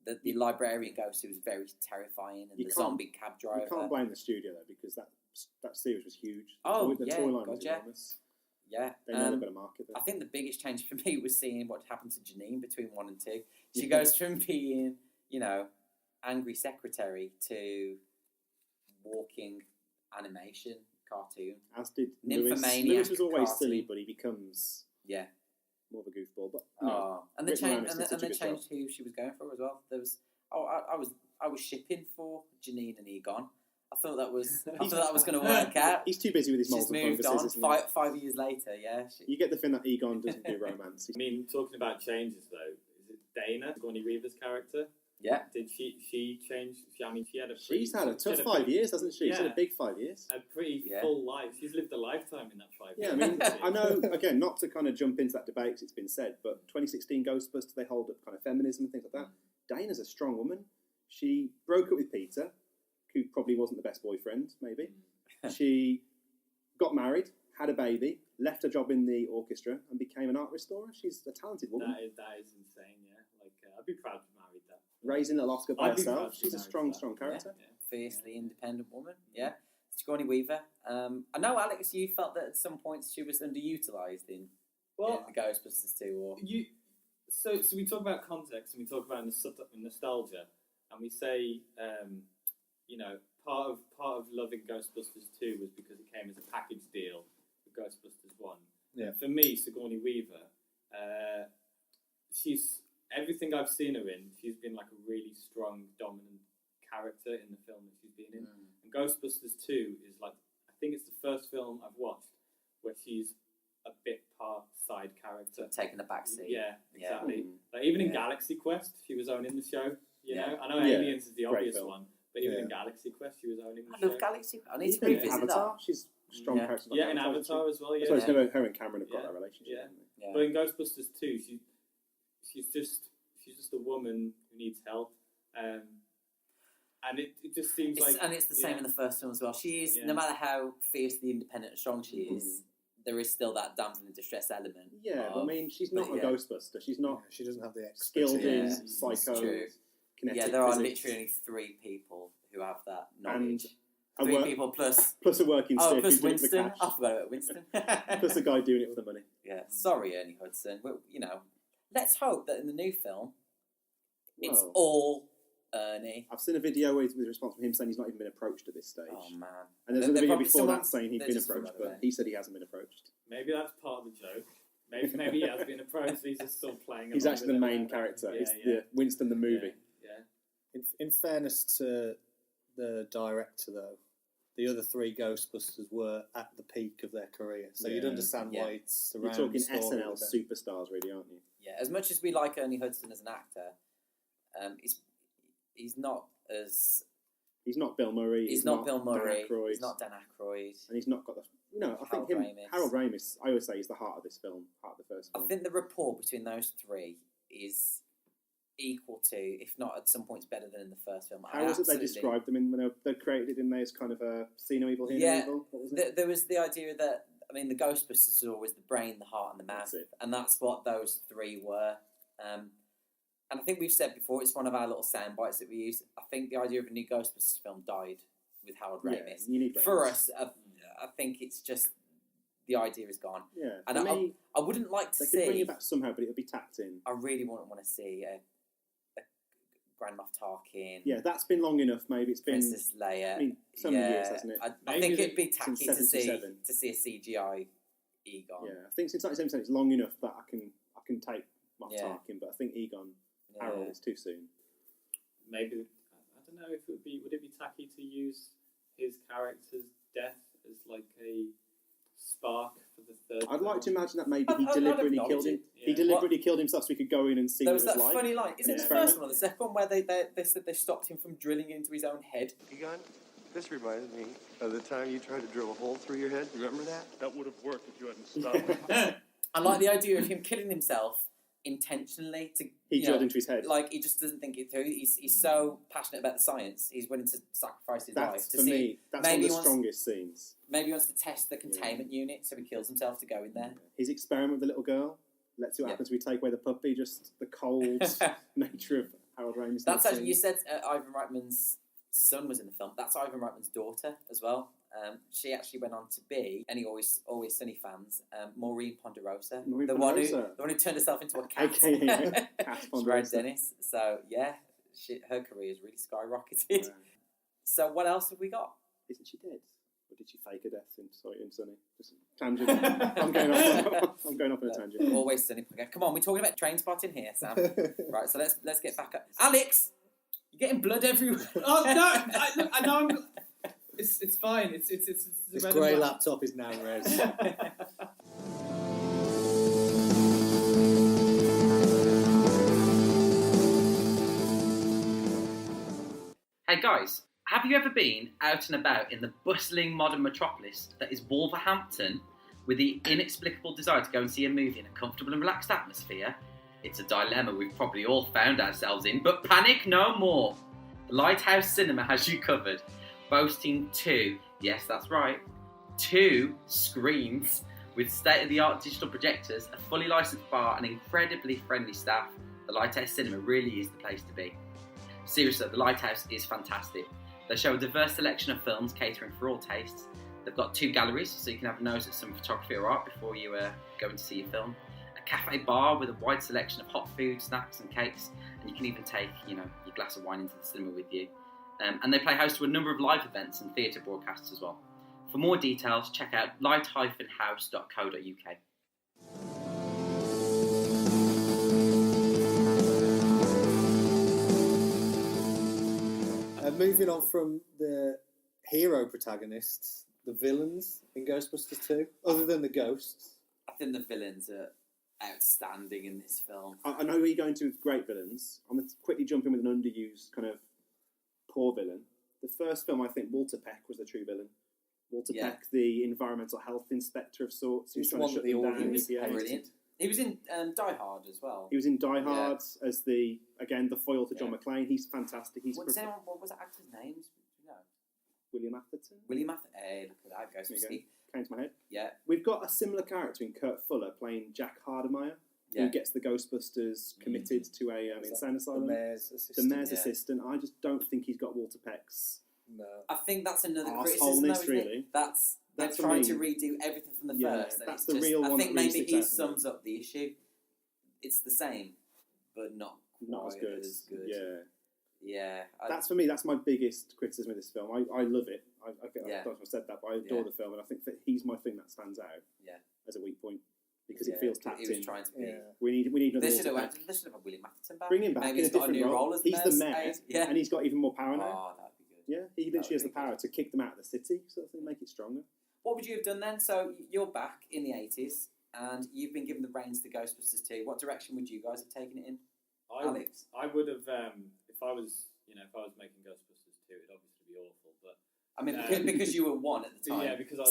the librarian ghost who was very terrifying, and the zombie cab driver. You can't blame the studio though, because that series was huge. Oh, the yeah, toy line was gotcha. enormous. Yeah, They know they've got a market there. I think the biggest change for me was seeing what happened to Janine between 1 and 2. She goes from being, angry secretary to walking animation cartoon. As did Lewis. Nymphomaniac Lewis was always cartoon. silly, but he becomes more of a goofball. But and they Rick changed, Moranis and did such a they good changed job. who she was going for as well. There was, I was shipping for Janine and Egon. I thought that was going to work out. He's too busy with his She's multiple moved funguses, on. isn't he? 5 years later, yeah. You get the thing that Egon doesn't do romance. I mean, talking about changes though, is it Dana, Sigourney Weaver's character? Yeah. Did she change? She had a. She's had a tough 5 years, hasn't she? She's had a big 5 years. A pretty full life. She's lived a lifetime in that 5 years. Yeah, I mean, I know, again, not to kind of jump into that debate because it's been said, but 2016 Ghostbusters, they hold up kind of feminism and things like that. Dana's a strong woman. She broke up with Peter, who probably wasn't the best boyfriend, maybe. She got married, had a baby, left her job in the orchestra, and became an art restorer. She's a talented woman. That is insane, yeah. Like, I'd be proud to marry that. Raising little Oscar by I'd be proud herself. to She's a marry strong that. character. Yeah. Fiercely independent woman, yeah. Sigourney Weaver. I know, Alex, you felt that at some points she was underutilised in the Ghostbusters 2, or... So we talk about context, and we talk about nostalgia, and we say, part of loving Ghostbusters 2 was because it came as a package deal with Ghostbusters 1. Yeah. For me, Sigourney Weaver, she's everything I've seen her in. She's been like a really strong, dominant character in the film that she's been in. And Ghostbusters 2 is like, I think it's the first film I've watched where she's a bit part side character, taking the backseat. Yeah, exactly. Like even in Galaxy Quest, she was owning the show. You know, I know Yeah. Aliens is the Great obvious film. one, but even in Galaxy Quest, she was owning the I show. love Galaxy. I need to Even revisit Avatar, that. she's a strong character. Yeah, in Avatar as well. Yeah, I suppose her and Cameron have got that relationship. Yeah. haven't they? But in Ghostbusters 2, she's just a woman who needs help, and it just seems like, and it's the same in the first film as well. She is, no matter how fiercely independent and strong she is, there is still that damsel in distress element. Yeah, but I mean, she's not a Ghostbuster. She's not. She doesn't have the skilled in expertise. psycho, kinetic. Yeah, there are physics. literally only 3 people who have that And knowledge. a 3 work- people plus plus a working stiff. plus who's doing it for Winston. cash. I forgot about Winston. Plus the guy doing it for the money. Yeah, sorry, Ernie Hudson. Well, let's hope that in the new film, it's Well, all Ernie. I've seen a video with a response from him saying he's not even been approached at this stage. Oh man! And there's They're a video probably before someone- that saying he'd they're been just approached, forgot but about he said he hasn't been approached. maybe that's part of the joke. Maybe he has been approached. He's just still playing. He's along actually with the it. main character. Yeah, He's yeah. the Winston the movie. Yeah. In fairness to the director, though, the other 3 Ghostbusters were at the peak of their career, so you'd Yeah. understand why it's You're around talking story SNL with them. superstars, really, aren't you? Yeah, as much as we like Ernie Hudson as an actor, he's not as He's not Bill Murray. he's not Bill Murray. Dan Aykroyd, He's not Dan Aykroyd. and he's not got the. I think Harold Ramis. Harold Ramis. I always say he's the heart of this film, heart of the first I film. think the rapport between those 3 is equal to, if not at some points better than in the first film. How was it they described them in when they created it? Didn't they as kind of a see no evil, hear no evil? What was it? There was the idea that, the Ghostbusters are always the brain, the heart, and the mouth, That's it. and that's what those 3 were. And I think we've said before, it's one of our little sound bites that we use. I think the idea of a new Ghostbusters film died with Harold Yeah, Ramis. you need For Ramis. us, I think it's just the idea is gone. Yeah, And for me, I wouldn't like to they could bring see. it back somehow, but it would be tacked in. I really wouldn't want to see a Grand Moff Tarkin. Yeah, that's been long enough. Maybe it's been. Princess Leia. I mean, so many years, hasn't it? I think it'd be Since tacky to see 77. a CGI Egon. Yeah, I think since 1977 it's long enough that I can take Moff Yeah. Tarkin, but I think Egon Harold is too soon. Maybe I don't know if would it be tacky to use his character's death as like a spark for the third? I'd like to imagine that maybe he I'd deliberately acknowledge killed him. it. He deliberately killed himself so we could go in and see There what was it was that like. funny line. Is it the Experiment. first one or the second one where they said they stopped him from drilling into his own head? Egon, this reminds me of the time you tried to drill a hole through your head. Remember that? That would have worked if you hadn't stopped. I like the idea of him killing himself intentionally to He drilled into his head. Like he just doesn't think it through. He's so passionate about the science. He's willing to sacrifice his life That's to for see. me. That's one of the strongest scenes. Maybe he wants to test the containment unit, so he kills himself to go in there. His experiment with the little girl. Let's see what happens. We take away the puppy. Just the cold nature of Harold Ramis. That's actually, you said Ivan Reitman's son was in the film. That's Ivan Reitman's daughter as well. She actually went on to be, any Always Sunny fans, Maureen Ponderosa, the one who turned herself into a cat. Cat Ponderosa. Dennis. So yeah, her career has really skyrocketed. Yeah. So what else have we got? Isn't she dead? Or did she fake a death in Sunny? Just tangent. I'm going off on a tangent. Always Sunny. Come on, we're talking about train spotting here, Sam. Right, so let's get back up. Alex, you're getting blood everywhere. Oh no! I know. It's fine. It's this grey laptop is now red. Hey guys, have you ever been out and about in the bustling modern metropolis that is Wolverhampton with the inexplicable desire to go and see a movie in a comfortable and relaxed atmosphere? It's a dilemma we've probably all found ourselves in, but panic no more. The Lighthouse Cinema has you covered, boasting two, yes that's right, 2 screens with state-of-the-art digital projectors, a fully licensed bar and incredibly friendly staff. The Lighthouse Cinema really is the place to be. Seriously, the Lighthouse is fantastic. They show a diverse selection of films catering for all tastes. They've got 2 galleries, so you can have a nose at some photography or art before you go in to see your film. A cafe bar with a wide selection of hot food, snacks and cakes, and you can even take, your glass of wine into the cinema with you. And they play host to a number of live events and theatre broadcasts as well. For more details, check out light-house.co.uk. Moving on from the hero protagonists, the villains in Ghostbusters 2, other than the ghosts. I think the villains are outstanding in this film. I know where you're going to with great villains. I'm going to quickly jump in with an underused kind of poor villain. The first film, I think Walter Peck was the true villain. Walter Peck, the environmental health inspector of sorts. He was trying to shut them down. He was brilliant. He was in Die Hard as well. He was in Die Hard as the foil to John McClane. He's fantastic. What was that actor's name? No. William Atherton. William Atherton. Hey, look at that. Goes for Steve. Came to my head. Yeah. We've got a similar character in Kurt Fuller playing Jack Hardemeyer, who gets the Ghostbusters committed to a insane asylum. The mayor's assistant. I just don't think he's got Walter Peck's. No. I think that's another criticism, though, isn't it? They're trying to redo everything from the first. That's the real one. I think maybe he sums up the issue. It's the same, but not as good. Yeah. That's for me. That's my biggest criticism of this film. I love it. I don't know if I said that, but I adore the film, and I think that he's my thing that stands out. As a weak point. Because it feels tapped in. He was trying to be. We need another. They should have had William Atherton back. Bring him back. Maybe in he's a got a new different role as He's the mayor, and he's got even more power now. Oh, that'd be good. Yeah, he literally has the power to kick them out of the city, sort of thing, make it stronger. What would you have done then? So you're back in the 80s, and you've been given the reins to Ghostbusters 2. What direction would you guys have taken it in? Alex? I would have, if I was making Ghostbusters 2, it'd obviously be awful, but... I mean, because you were 1 at the time. Yeah, because I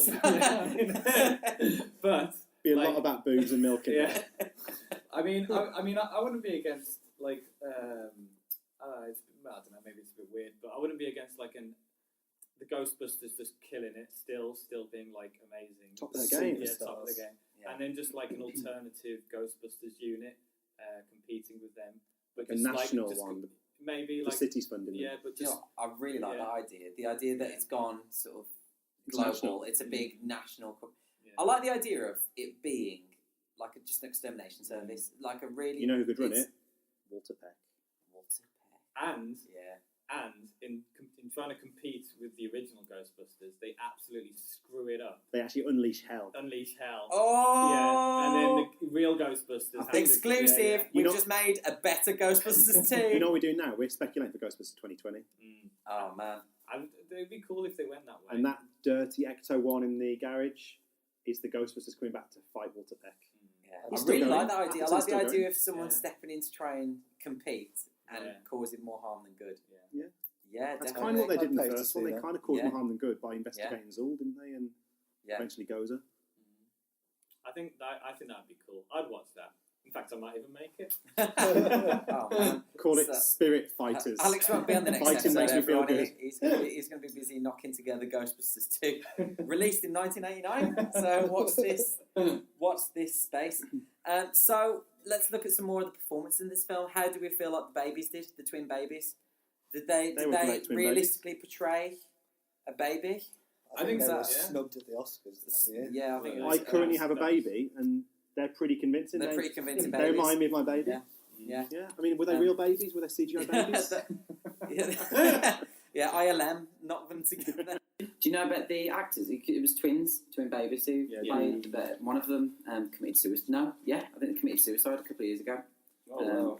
was... But... Be a lot about booze and milk in there. I wouldn't be against, I don't know, maybe it's a bit weird, but I wouldn't be against, the Ghostbusters just killing it, still being, amazing. Top of the game. Yeah, top of the game. Yeah. And then just, an alternative Ghostbusters unit competing with them. But a national one. Maybe, the city's funding them. Yeah, but just... I really like that idea. The idea that it's gone sort of global. It's a big national... I like the idea of it being just an extermination service, a really... You know who could run it? Walter Peck. And in trying to compete with the original Ghostbusters, they absolutely screw it up. They actually unleash hell. Oh! Yeah, and then the real Ghostbusters... Exclusive! We've just made a better Ghostbusters 2! You know what we're doing now? We're speculating for Ghostbusters 2020. Oh, man. It'd be cool if they went that way. And that dirty Ecto one in the garage is the Ghostbusters coming back to fight Walter Peck. Yeah. I really like that idea. I like the idea of someone stepping in to try and compete and causing more harm than good. Yeah, that's definitely. kind of what they did in the first one. They kind of caused more harm than good by investigating Zool, didn't they? And eventually Gozer. I think that'd be cool. I'd watch that. In fact, I might even make it. Oh, man. Call it So- Spirit Fighters. Alex won't be on the next Fighting episode, makes me feel everyone. good. He's going to be busy knocking together Ghostbusters 2, released in 1989. So watch this space. So let's look at some more of the performances in this film. How do we feel like the babies did, the twin babies? Did they were great twin realistically portray a baby? I think they so, were yeah. snubbed at the Oscars this year. Yeah, I think it I was, currently have a baby, and they're pretty convincing. They're pretty convincing They babies. remind me of my baby. Yeah. Yeah. I mean, were they real babies? Were they CGI babies? Yeah, ILM, knock them together. Do you know about the actors? It was twin babies who played. One of them committed suicide. No, I think they committed suicide a couple of years ago.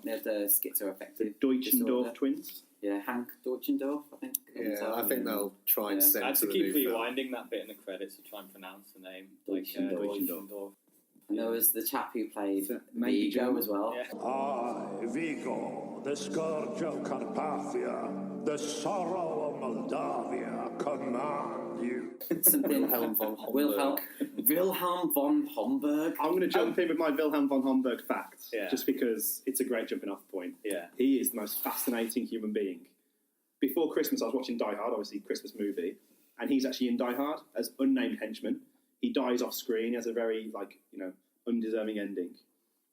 They had schizoaffective Deutschendorf disorder. twins. Yeah, Hank Deutschendorf, I think. Yeah, I think they'll try and send I had to to the keep new film. rewinding that bit in the credits to try and pronounce the name. Deutschendorf. And there was the chap who played maybe Vigo German. as well. I, Vigo, the scourge of Carpathia, the sorrow of Moldavia, command you. Something Wilhelm von Homburg. I'm going to jump in with my Wilhelm von Homburg fact, Yeah. just because it's a great jumping off point. Yeah. He is the most fascinating human being. Before Christmas, I was watching Die Hard, obviously Christmas movie, and he's actually in Die Hard as unnamed henchman. He dies off screen. He has a very, undeserving ending.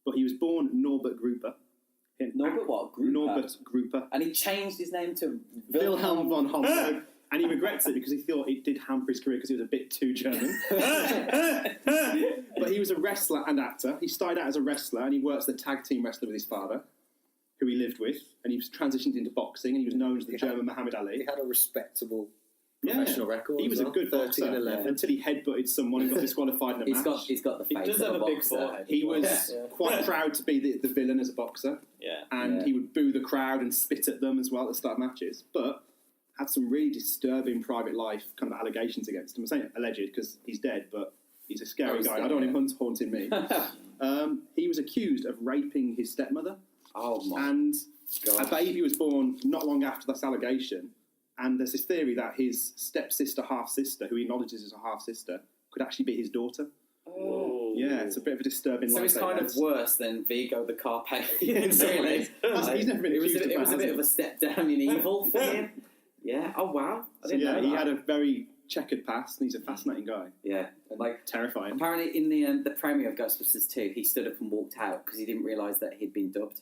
But he was born Norbert Gruber. Norbert what? Gruber? Norbert Gruber. And he changed his name to Wilhelm von Homburg. And he regrets it because he thought it did hamper his career because he was a bit too German. But he was a wrestler and actor. He started out as a wrestler and he works the tag team wrestler with his father, who he lived with. And he was transitioned into boxing and he was known as the German Muhammad Ali. He had a respectable professional record. He was a good boxer 13-11. until he headbutted someone and got disqualified in a match. He's got the He face does of have a a big boxer. foot. He was quite proud to be the villain as a boxer. Yeah. And he would boo the crowd and spit at them as well at the start of matches. But had some really disturbing private life kind of allegations against him. I'm saying alleged because he's dead, but he's a scary guy. I don't want him haunting me. He was accused of raping his stepmother. Oh my And God. a baby was born not long after this allegation. And there's this theory that his stepsister, half-sister, who he acknowledges as a half-sister, could actually be his daughter. Oh. Yeah, it's a bit of a disturbing So life. it's kind of worse than Vigo the Carpathian, In some really. ways. He's never been It was accused of it that, was a has bit he? of a step down in evil for him. Yeah. Oh wow. I didn't know he that. had a very checkered past, and he's a fascinating guy. Yeah. Like Terrifying. apparently in the premiere of Ghostbusters 2, he stood up and walked out because he didn't realise that he'd been dubbed.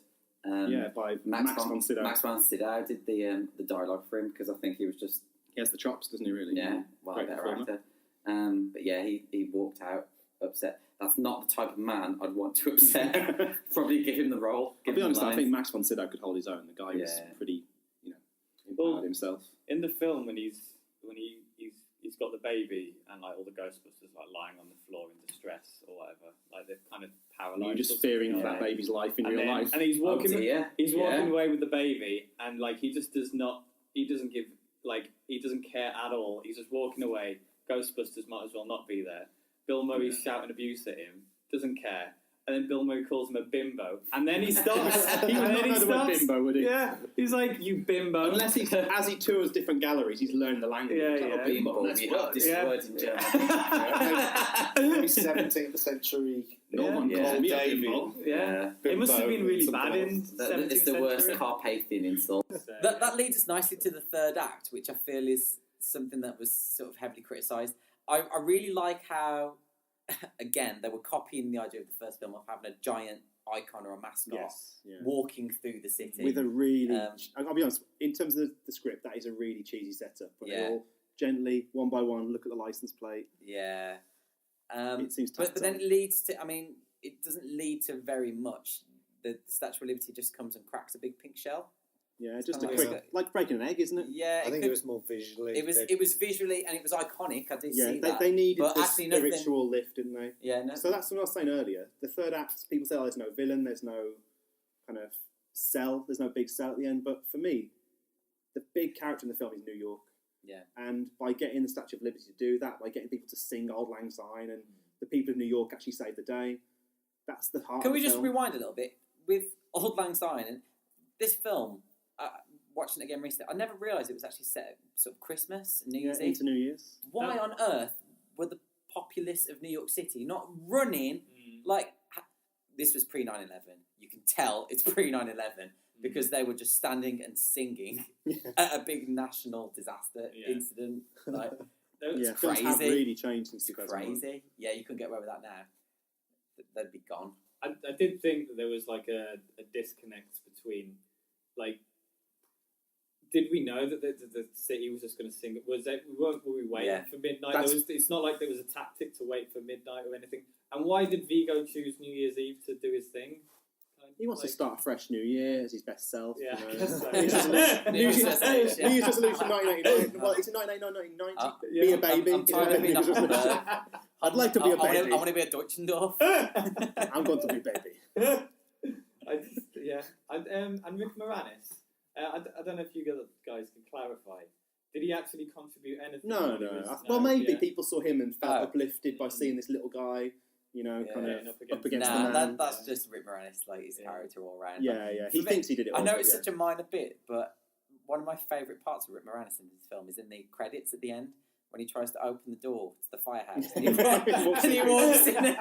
By Max von Sydow. Max von Sydow did the dialogue for him because I think he was just He has the chops, doesn't he, really? well, Great better performer. actor. But yeah, he walked out upset. That's not the type of man I'd want to upset. Probably give him the role. I'll Give be him honest, the I lines. think Max von Sydow could hold his own. The guy was pretty, empowered himself. In the film, when he's got the baby and like all the Ghostbusters like lying on the floor in distress or whatever, like they're kind of paralyzed. You're just or something, fearing for aren't that they? baby's life in And real then- life. And he's walking. He's walking Yeah. away with the baby, and like he just does not. He doesn't give. Like he doesn't care at all. He's just walking away. Ghostbusters might as well not be there. Bill Murray's shouting abuse at him. Doesn't care. And then Bill Murray calls him a bimbo. And then he stops. He would not know the word bimbo, would he? Yeah. He's like, you bimbo. Unless as he tours different galleries, he's learned the language. Yeah, Like, yeah. oh, bimbo, We have this Yeah. word in German. Maybe 17th century. No one Yeah. calls me a Davey. bimbo. Yeah. Bimbo It must have been really something bad in else. 17th It's the worst century. Carpathian insult. So, That leads us nicely to the third act, which I feel is something that was sort of heavily criticised. I really like how, again, they were copying the idea of the first film of having a giant icon or a mascot Yes, yeah. walking through the city. With a really, Um, I'll be honest, in terms of the script, that is a really cheesy setup. But Yeah. they all gently, one by one, look at the license plate. Yeah. It seems but then tactile. it leads to, I mean, it doesn't lead to very much. The Statue of Liberty just comes and cracks a big pink shell. Yeah, It's just a kinda quick, like breaking an egg, isn't it? Yeah, I think it was more visually. It was visually, and it was iconic. I did Yeah, see that. they needed but the actually nothing- spiritual lift, didn't they? Yeah, no. So that's what I was saying earlier. The third act, people say, oh, there's no villain, there's no kind of cell, there's no big cell at the end. But for me, the big character in the film is New York. Yeah. And by getting the Statue of Liberty to do that, by getting people to sing Auld Lang Syne, and the people of New York actually saved the day, that's the heart Can of we the just film. rewind a little bit with Auld Lang Syne and this film? Watching it again recently, I never realised it was actually set at sort of Christmas and New Year's Eve. into New Year's. Why on earth were the populace of New York City, not running like this was pre 9/11. You can tell it's pre 9/11 because they were just standing and singing at a big national disaster incident. Like, it's films crazy. have really changed since It's 2001. crazy. Yeah, you couldn't get away with that now. They'd be gone. I did think that there was like a disconnect between, like, did we know that the city was just going to sing? Were we waiting for midnight? It's not like there was a tactic to wait for midnight or anything. And why did Vigo choose New Year's Eve to do his thing? He wants to start a fresh New Year as his best self. Yeah. You know. New Year's resolution 1989. Well, it's 1990. Be a baby. I'm tired of being a Hamburg. I'd like to be a baby. I want to be a Deutschendorf. I'm going to be baby. And Rick Moranis. I don't know if you guys can clarify. Did he actually contribute anything? No. Well, maybe people saw him and felt uplifted by seeing this little guy, you know, kind of up against the man. That's just Rick Moranis, like his character all around. Yeah. He thinks he did it all. I know it's such a minor bit, but one of my favourite parts of Rick Moranis in this film is in the credits at the end, when he tries to open the door to the firehouse and he walks in.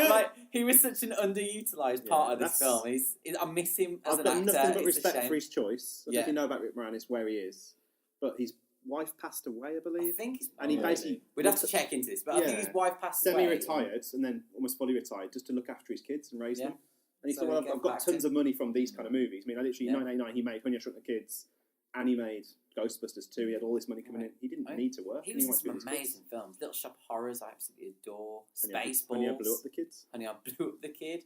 Like, he was such an underutilised part of this film. I miss him as an actor. I've got nothing but respect for his choice. I don't know if you know about Rick Moranis, where he is, but his wife passed away, I believe. I think he's... And he basically... We'd have to check into this, but I think his wife passed away. Semi-retired, and then almost fully retired, just to look after his kids and raise them. And he said, well, I've got tons of money from these kind of movies. I mean, in 1989, he made Honey, I Shrunk the Kids, and he made Ghostbusters 2. He had all this money coming in. He didn't need to work. He was in some amazing films. Little Shop of Horrors, I absolutely adore. Spaceballs. Honey, I Blew Up the Kids. Honey, I Blew Up the Kid.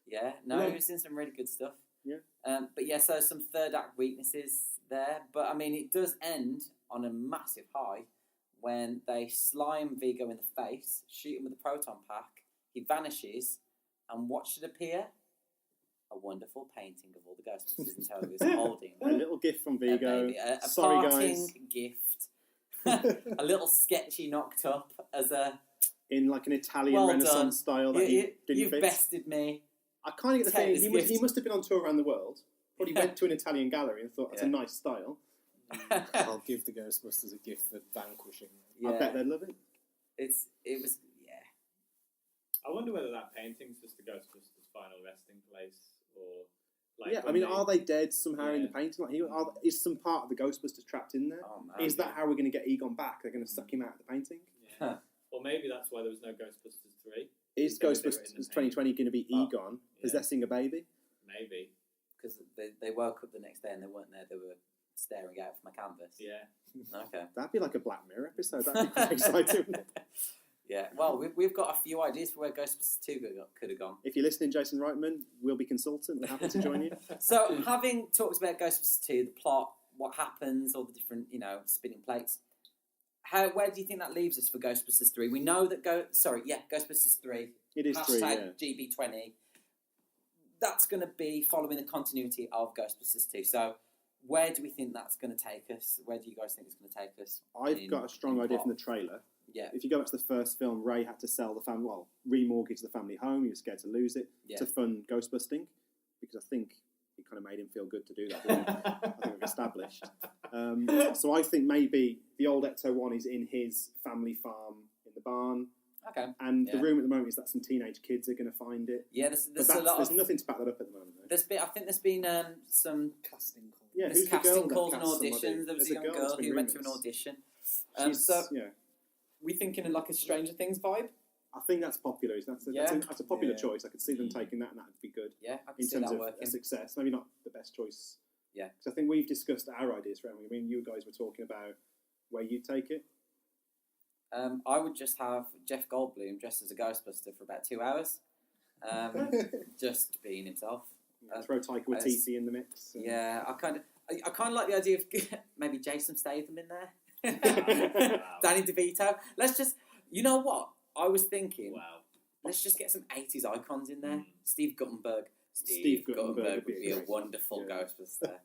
Yeah, no, he was in some really good stuff. Yeah. But yeah, so some third act weaknesses there. But I mean, it does end on a massive high when they slime Vigo in the face, shoot him with a proton pack, he vanishes, and what should appear? A wonderful painting of all the Ghostbusters and Togas holding a little gift from Vigo. A Sorry, parting guys. gift. A little sketchy knocked up as a... In like an Italian Renaissance style that you've bested me. I kind of get the feeling he must have been on tour around the world. Probably went to an Italian gallery and thought, that's a nice style. I'll give the Ghostbusters a gift for vanquishing. I bet they'd love it. It was. I wonder whether that painting's just the Ghostbusters' final resting place, or like. Yeah, I mean, are they dead somehow in the painting? Like, is some part of the Ghostbusters trapped in there? Oh, man. Is that how we're going to get Egon back? They're going to suck him out of the painting? Yeah. Or maybe that's why there was no Ghostbusters 3. Is Ghostbusters 2020 going to be Egon possessing a baby? Maybe. Because they woke up the next day and they weren't there. They were staring out from a canvas. Yeah. Okay. That'd be like a Black Mirror episode. That'd be quite exciting. Yeah. Well, we've got a few ideas for where Ghostbusters 2 could have gone. If you're listening, Jason Reitman, we'll be consultant. We're happy to join you. So, having talked about Ghostbusters 2, the plot, what happens, all the different, spinning plates, where do you think that leaves us for Ghostbusters 3? We know that Ghostbusters 3. It is 3, GB20. That's going to be following the continuity of Ghostbusters 2. So, where do we think that's going to take us? Where do you guys think it's going to take us? I've got a strong idea from the trailer. Yeah. If you go back to the first film, Ray had to sell the family, remortgage the family home. He was scared to lose it to fund Ghostbusting, because I think it kind of made him feel good to do that. Didn't it? I think we've established. So I think maybe the old Ecto-1 is in his family farm in the barn. Okay. And the rumor at the moment is that some teenage kids are going to find it. Yeah, there's nothing to back that up at the moment, though. I think there's been some casting calls. Yeah, there's who's casting the girl calls and auditions. There was a young girl who went to an audition. We thinking of like a Stranger Things vibe? I think that's popular. That's a popular choice. I could see them taking that, and that would be good. Yeah, I can in see terms that of working. a success. Maybe not the best choice. Yeah, because I think we've discussed our ideas for it. I mean, you guys were talking about where you take it. I would just have Jeff Goldblum dressed as a Ghostbuster for about 2 hours, just being himself. Throw Taika Waititi in the mix. Yeah, I kind of like the idea of maybe Jason Statham in there. Danny DeVito. Let's just, you know what? I was thinking, let's just get some 80s icons in there. Steve Guttenberg. Steve Guttenberg would be a wonderful Ghostbuster.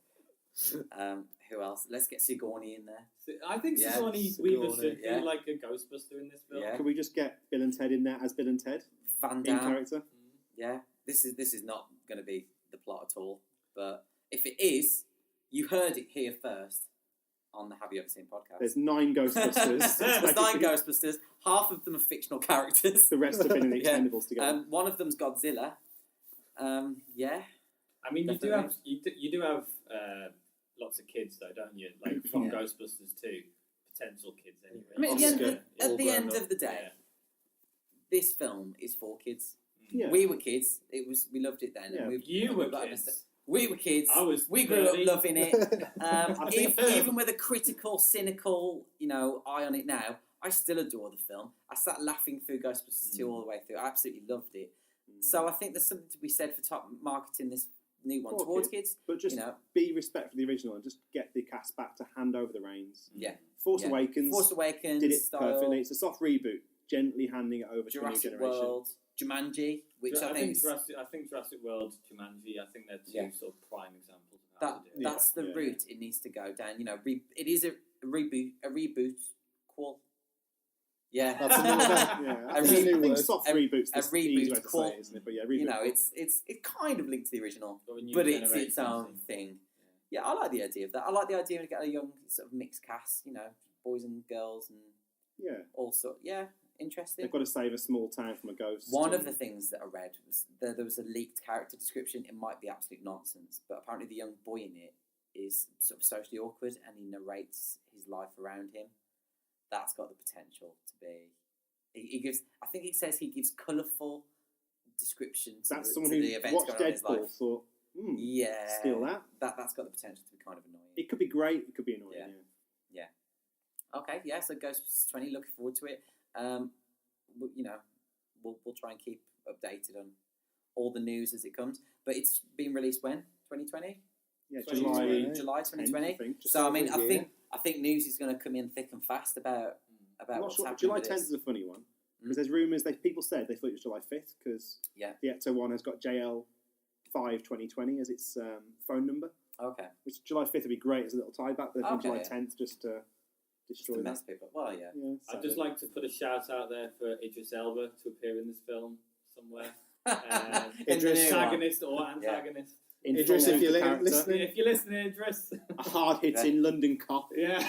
Who else? Let's get Sigourney in there. I think Sigourney Weaver should be like a Ghostbuster in this film. Yeah. Can we just get Bill and Ted in there as Bill and Ted? Van Damme. In character? Yeah. This is not going to be the plot at all. But if it is, you heard it here first on the Have You Ever Seen podcast. There's 9 Ghostbusters. There's 9 Ghostbusters. Half of them are fictional characters. The rest have been in the Expendables together. One of them's Godzilla. Yeah. I mean, you do have lots of kids though, don't you? Like from Ghostbusters 2, potential kids anyway. I mean, at the end of the day, this film is for kids. Yeah. We were kids. We loved it then. Yeah. And You were kids. We were kids. We grew up loving it. Even with a critical, cynical, eye on it now, I still adore the film. I sat laughing through Ghostbusters 2 all the way through. I absolutely loved it. So I think there's something to be said for top marketing this new one towards kids. But just be respectful of the original and just get the cast back to hand over the reins. Yeah. Force Awakens did it style. perfectly. It's a soft reboot, gently handing it over Jurassic to a new generation. World, Jumanji, which I think Jurassic World, Jumanji, I think they're two sort of prime examples of how to do it. That's the route it needs to go down. It is a reboot. Cool. Yeah, that's a new word. Soft reboots. A reboot. Cool. Isn't it? But yeah, reboot. It's kind of linked to the original, but it's its own thing. Yeah, I like the idea of that. I like the idea of getting a young sort of mixed cast. Boys and girls and all sort. Yeah. Interesting. They've got to save a small town from a ghost. One of the things that I read was there was a leaked character description. It might be absolute nonsense, but apparently the young boy in it is sort of socially awkward and he narrates his life around him. That's got the potential to be. He gives. I think it says he gives colourful descriptions. That's to someone the who events watched going on in his life. Deadpool thought, steal that. That's got the potential to be kind of annoying. It could be great. It could be annoying. Yeah. Okay. Yeah. So Ghostbusters 20. Looking forward to it. We'll try and keep updated on all the news as it comes. But it's been released when? 2020? Yeah, July 2020. So I think news is going to come in thick and fast about what's happening. July 10th is a funny one because there's rumours. People said they thought it was July 5th because the Ecto one has got JL 5 2020 as its phone number. Okay. Which July 5th would be great as a little tie back, but July 10th just to destroy to mess people. Well, yeah. I'd just like to put a shout out there for Idris Elba to appear in this film somewhere. Protagonist or antagonist. Idris, if you're listening. If you're listening, Idris. A hard-hitting London cop. Yeah.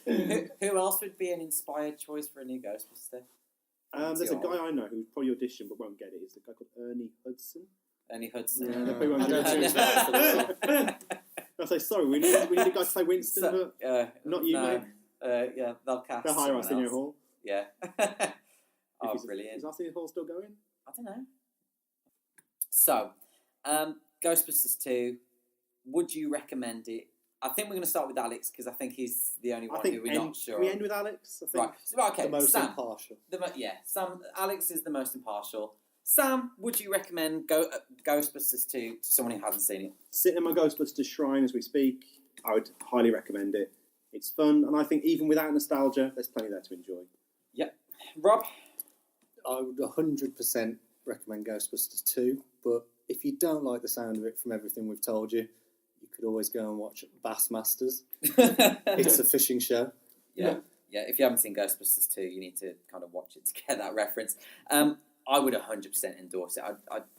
Who else would be an inspired choice for a new Ghostbuster? There's a guy I know who'd probably audition but won't get it. It's a guy called Ernie Hudson. Ernie Hudson. Yeah, they probably won't get it. I'll say, sorry, we need a guy to play Winston, but not you, mate. They'll cast. They'll hire Arsenio Hall. Yeah. Brilliant. Is Arsenio Hall still going? I don't know. So, Ghostbusters 2, would you recommend it? I think we're going to start with Alex because I think he's the only one who we're not sure. We end with Alex, I think. Right, okay. The most Sam, impartial. Alex is the most impartial. Sam, would you recommend Ghostbusters 2 to someone who hasn't seen it? Sitting in my Ghostbusters shrine as we speak, I would highly recommend it. It's fun, and I think even without nostalgia, there's plenty there to enjoy. Yep. Rob? I would 100% recommend Ghostbusters 2, but if you don't like the sound of it from everything we've told you, you could always go and watch Bassmasters. It's a fishing show. Yeah, if you haven't seen Ghostbusters 2, you need to kind of watch it to get that reference. I would 100% endorse it.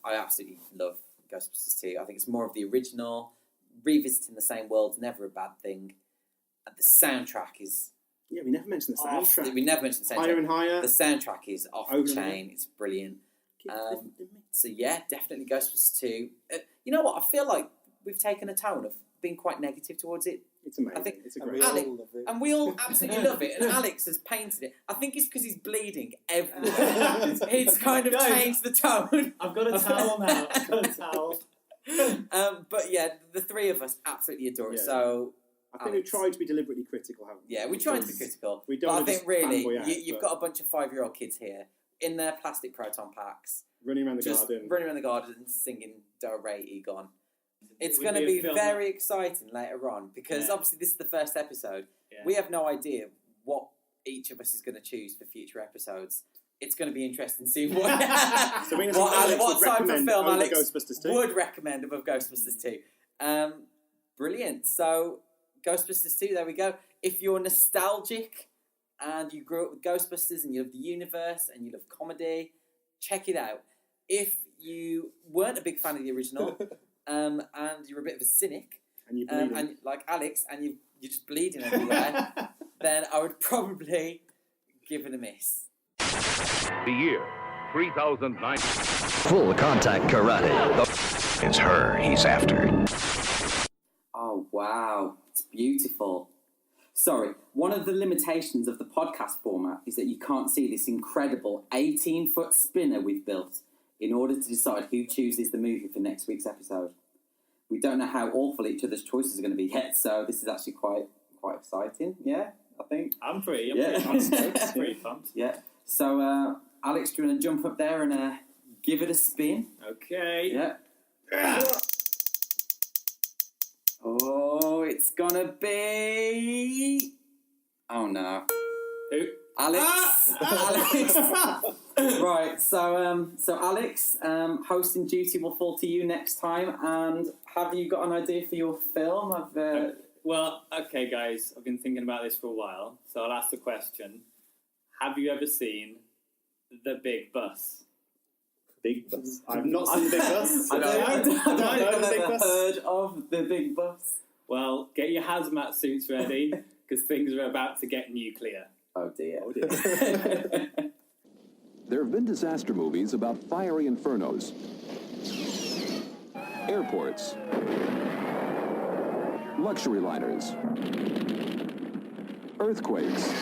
I absolutely love Ghostbusters 2. I think it's more of the original. Revisiting the same world's never a bad thing. And the soundtrack is... Yeah, we never mentioned the soundtrack. We never mentioned the soundtrack. Higher and higher. The soundtrack is off the chain. It's brilliant. So yeah, definitely Ghostbusters 2. You know what? I feel like we've taken a tone of being quite negative towards it. It's amazing. I think it's a great and we all absolutely love it. And Alex has painted it. I think it's because he's bleeding everywhere. It's kind of changed the tone. I've got a towel now. I've got a towel. But yeah, the three of us absolutely adore it. So I think we've tried to be deliberately critical, haven't we? Yeah, we tried to be critical. We don't. But I think really, you've got a bunch of 5-year-old kids here in their plastic proton packs, running around the garden, singing "Do Re Egon." It's going to be very exciting later on because obviously this is the first episode. Yeah. We have no idea what each of us is going to choose for future episodes. It's going to be interesting to see what type of film Alex would recommend above Ghostbusters 2. Brilliant. So Ghostbusters 2, there we go. If you're nostalgic and you grew up with Ghostbusters and you love the universe and you love comedy, check it out. If you weren't a big fan of the original and you're a bit of a cynic, and you bleeding, and like Alex, and you've you're just bleeding everywhere, then I would probably give it a miss. The year 3009. Full contact karate. It's her he's after. Oh, wow. It's beautiful. Sorry, one of the limitations of the podcast format is that you can't see this incredible 18-foot spinner we've built in order to decide who chooses the movie for next week's episode. We don't know how awful each other's choices are going to be yet, so this is actually quite exciting, yeah, I think. I'm pretty pumped. Yeah. So, Alex, do you want to jump up there and give it a spin? Okay. Yeah. Oh, it's gonna be... Oh, no. Who? Alex. Alex. Right, so Alex, hosting duty will fall to you next time, and have you got an idea for your film? Well, okay, guys, I've been thinking about this for a while, so I'll ask the question. Have you ever seen The Big Bus? Big Bus? I've not seen The Big Bus. I don't know The Big Bus. Heard of The Big Bus? Well, get your hazmat suits ready, because things are about to get nuclear. Oh, dear. There have been disaster movies about fiery infernos, airports, luxury liners, earthquakes,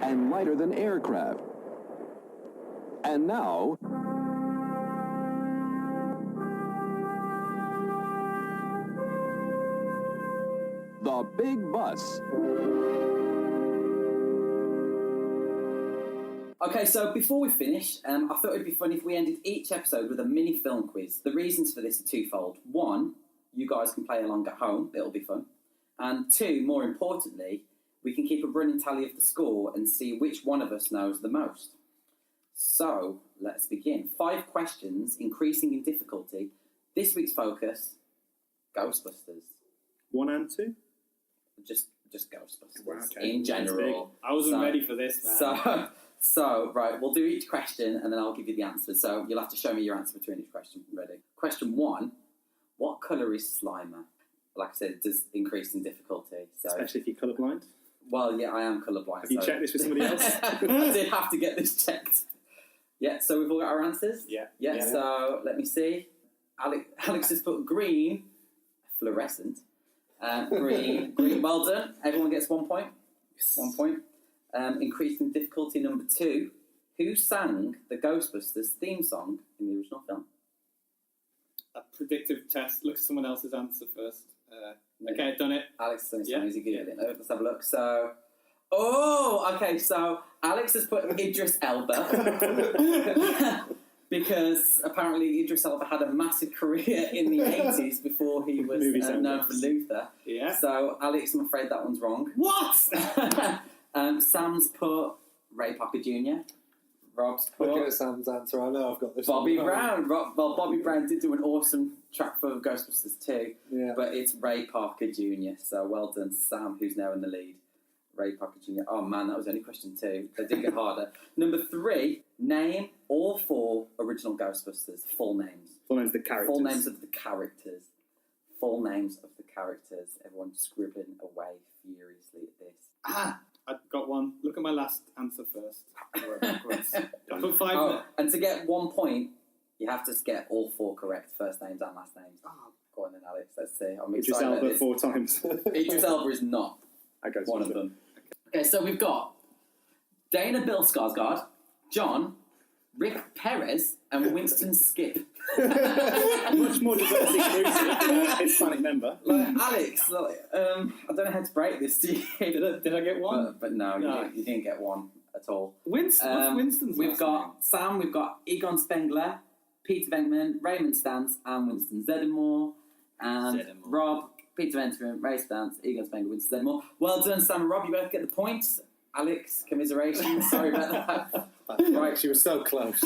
and lighter-than-air craft. And now, The Big Bus. Okay, so before we finish, I thought it'd be fun if we ended each episode with a mini film quiz. The reasons for this are twofold. One, you guys can play along at home, it'll be fun. And two, more importantly, we can keep a running tally of the score and see which one of us knows the most. So, let's begin. 5 questions, increasing in difficulty. This week's focus, Ghostbusters. 1 and 2? Just Ghostbusters, Wow, okay. in general. I wasn't ready for this, man. So, right, we'll do each question and then I'll give you the answer. So you'll have to show me your answer between each question. Ready? Question 1, what colour is Slimer? Like I said, it does increase in difficulty. So. Especially if you're colourblind? Well, yeah, I am colourblind. Have you checked this with somebody else? I did have to get this checked. Yeah, so we've all got our answers? Yeah. So let me see. Alex has put green, fluorescent. Green, well done. Everyone gets 1 point. Yes. 1 point. Increasing difficulty number 2. Who sang the Ghostbusters theme song in the original film? A predictive test. Look at someone else's answer first. Okay, done it. Alex has done it. Easy good. Let's have a look. So, okay. So Alex has put Idris Elba because apparently Idris Elba had a massive career in the 80s before he was known for Luther. Yeah. So Alex, I'm afraid that one's wrong. What? Sam's put Ray Parker Jr. Rob's put... Look at Sam's answer. I know I've got this. Bobby Brown. Bobby Brown did do an awesome track for Ghostbusters too. Yeah. But it's Ray Parker Jr. So well done, Sam, who's now in the lead. Ray Parker Jr. Oh man, that was only question 2. They did get harder. Number 3, name all 4 original Ghostbusters. Full names. Full names of the characters. Full names of the characters. Full names of the characters. Everyone scribbling away furiously at this. I've got one. Look at my last answer first. I put 5. And to get 1 point, you have to get all 4 correct. First names and last names. Go on then, Alex. Let's see. I'm Idris excited. Elba 4 times. Idris Elba is not one of them. Okay, so we've got Dana Bill Skarsgård, John, Rick Perez, and Winston Skip. Much more diversity inclusive Hispanic member. Alex, I don't know how to break this to you. Did I get 1? But no, you didn't get 1 at all. What's Winston's We've last got name? Sam, we've got Egon Spengler, Peter Venkman, Raymond Stantz, and Winston Zeddemore. And Rob, Peter Venkman, Ray Stantz, Egon Spengler, Winston Zeddemore. Well done, Sam and Rob. You both get the points. Alex, commiserations. Sorry about that. Right, she was so close.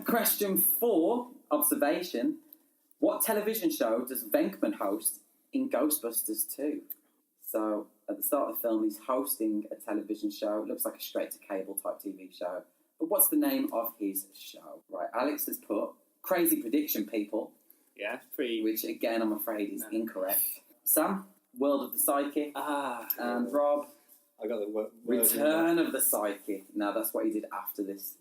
Question 4, observation. What television show does Venkman host in Ghostbusters 2? So, at the start of the film, he's hosting a television show. It looks like a straight-to-cable type TV show. But what's the name of his show? Right, Alex has put Crazy Prediction People. Yeah, pretty... Which, again, I'm afraid is incorrect. Sam, World of the Psychic. And Rob, I got the word. Return of the Psychic. Now that's what he did after this.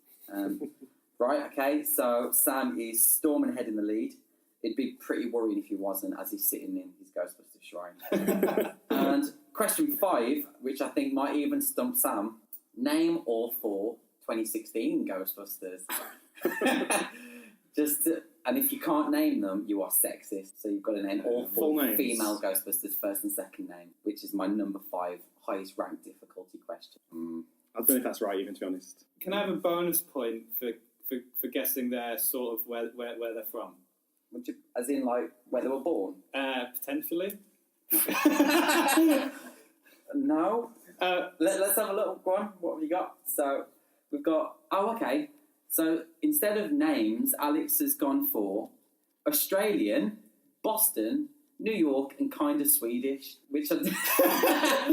Right, okay, so Sam is storming ahead in the lead. It'd be pretty worrying if he wasn't, as he's sitting in his Ghostbusters shrine. And question 5, which I think might even stump Sam. Name all 4 2016 Ghostbusters. And if you can't name them, you are sexist. So you've got to name all 4 female Ghostbusters first and second name, which is my number 5 highest ranked difficulty question. I don't know if that's right, even, to be honest. Can I have a bonus point for guessing their sort of where they're from? As in, like, where they were born? Potentially. No. Let's have a little one. What have you got? So we've got... Oh, okay. So instead of names, Alex has gone for Australian, Boston, New York, and kind of Swedish, which I don't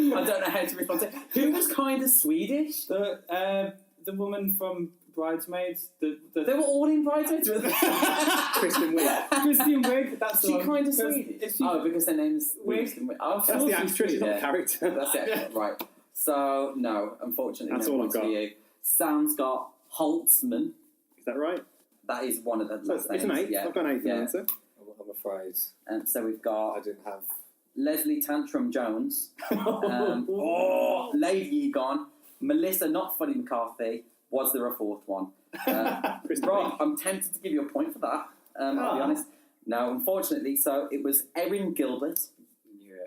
know how to respond to. Who was kind of Swedish? The woman from Bridesmaids. They were all in Bridesmaids. Kristen Wiig. Kristen Wiig. That's she kind of Swedish. Because her name's Kristen Wiig. Oh, that's the actress, it's not the character. That's it. Right. So no, unfortunately, that's no all points I've got. for you. Sam's got Holtzman. Is that right? That is one of the last names. It's an 8. Yeah. I've got an 8th answer. I'm afraid. And so we've got... I didn't have... Leslie Tantrum Jones. Lady Egon. Melissa Not Funny McCarthy. Was there a 4th one? Rob, I'm tempted to give you a point for that, I'll be honest. No, unfortunately, so it was Erin Gilbert,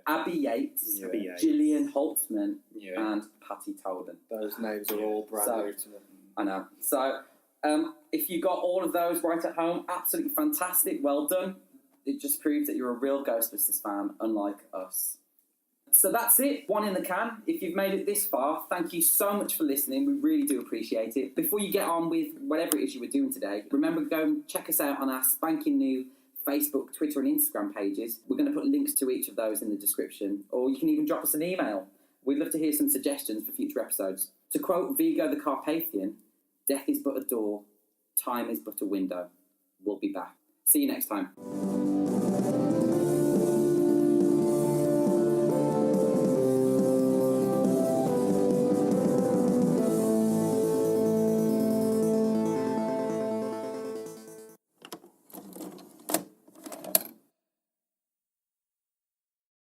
Abby Yates, Gillian Holtzman, and Patty Tolan. Those names are all brand new to me. I know. So, if you got all of those right at home, absolutely fantastic. Well done. It just proves that you're a real Ghostbusters fan, unlike us. So that's it. 1 in the can. If you've made it this far, thank you so much for listening. We really do appreciate it. Before you get on with whatever it is you were doing today, remember to go and check us out on our spanking new Facebook, Twitter and Instagram pages. We're going to put links to each of those in the description, or you can even drop us an email. We'd love to hear some suggestions for future episodes. To quote Vigo the Carpathian, death is but a door, time is but a window. We'll be back. See you next time.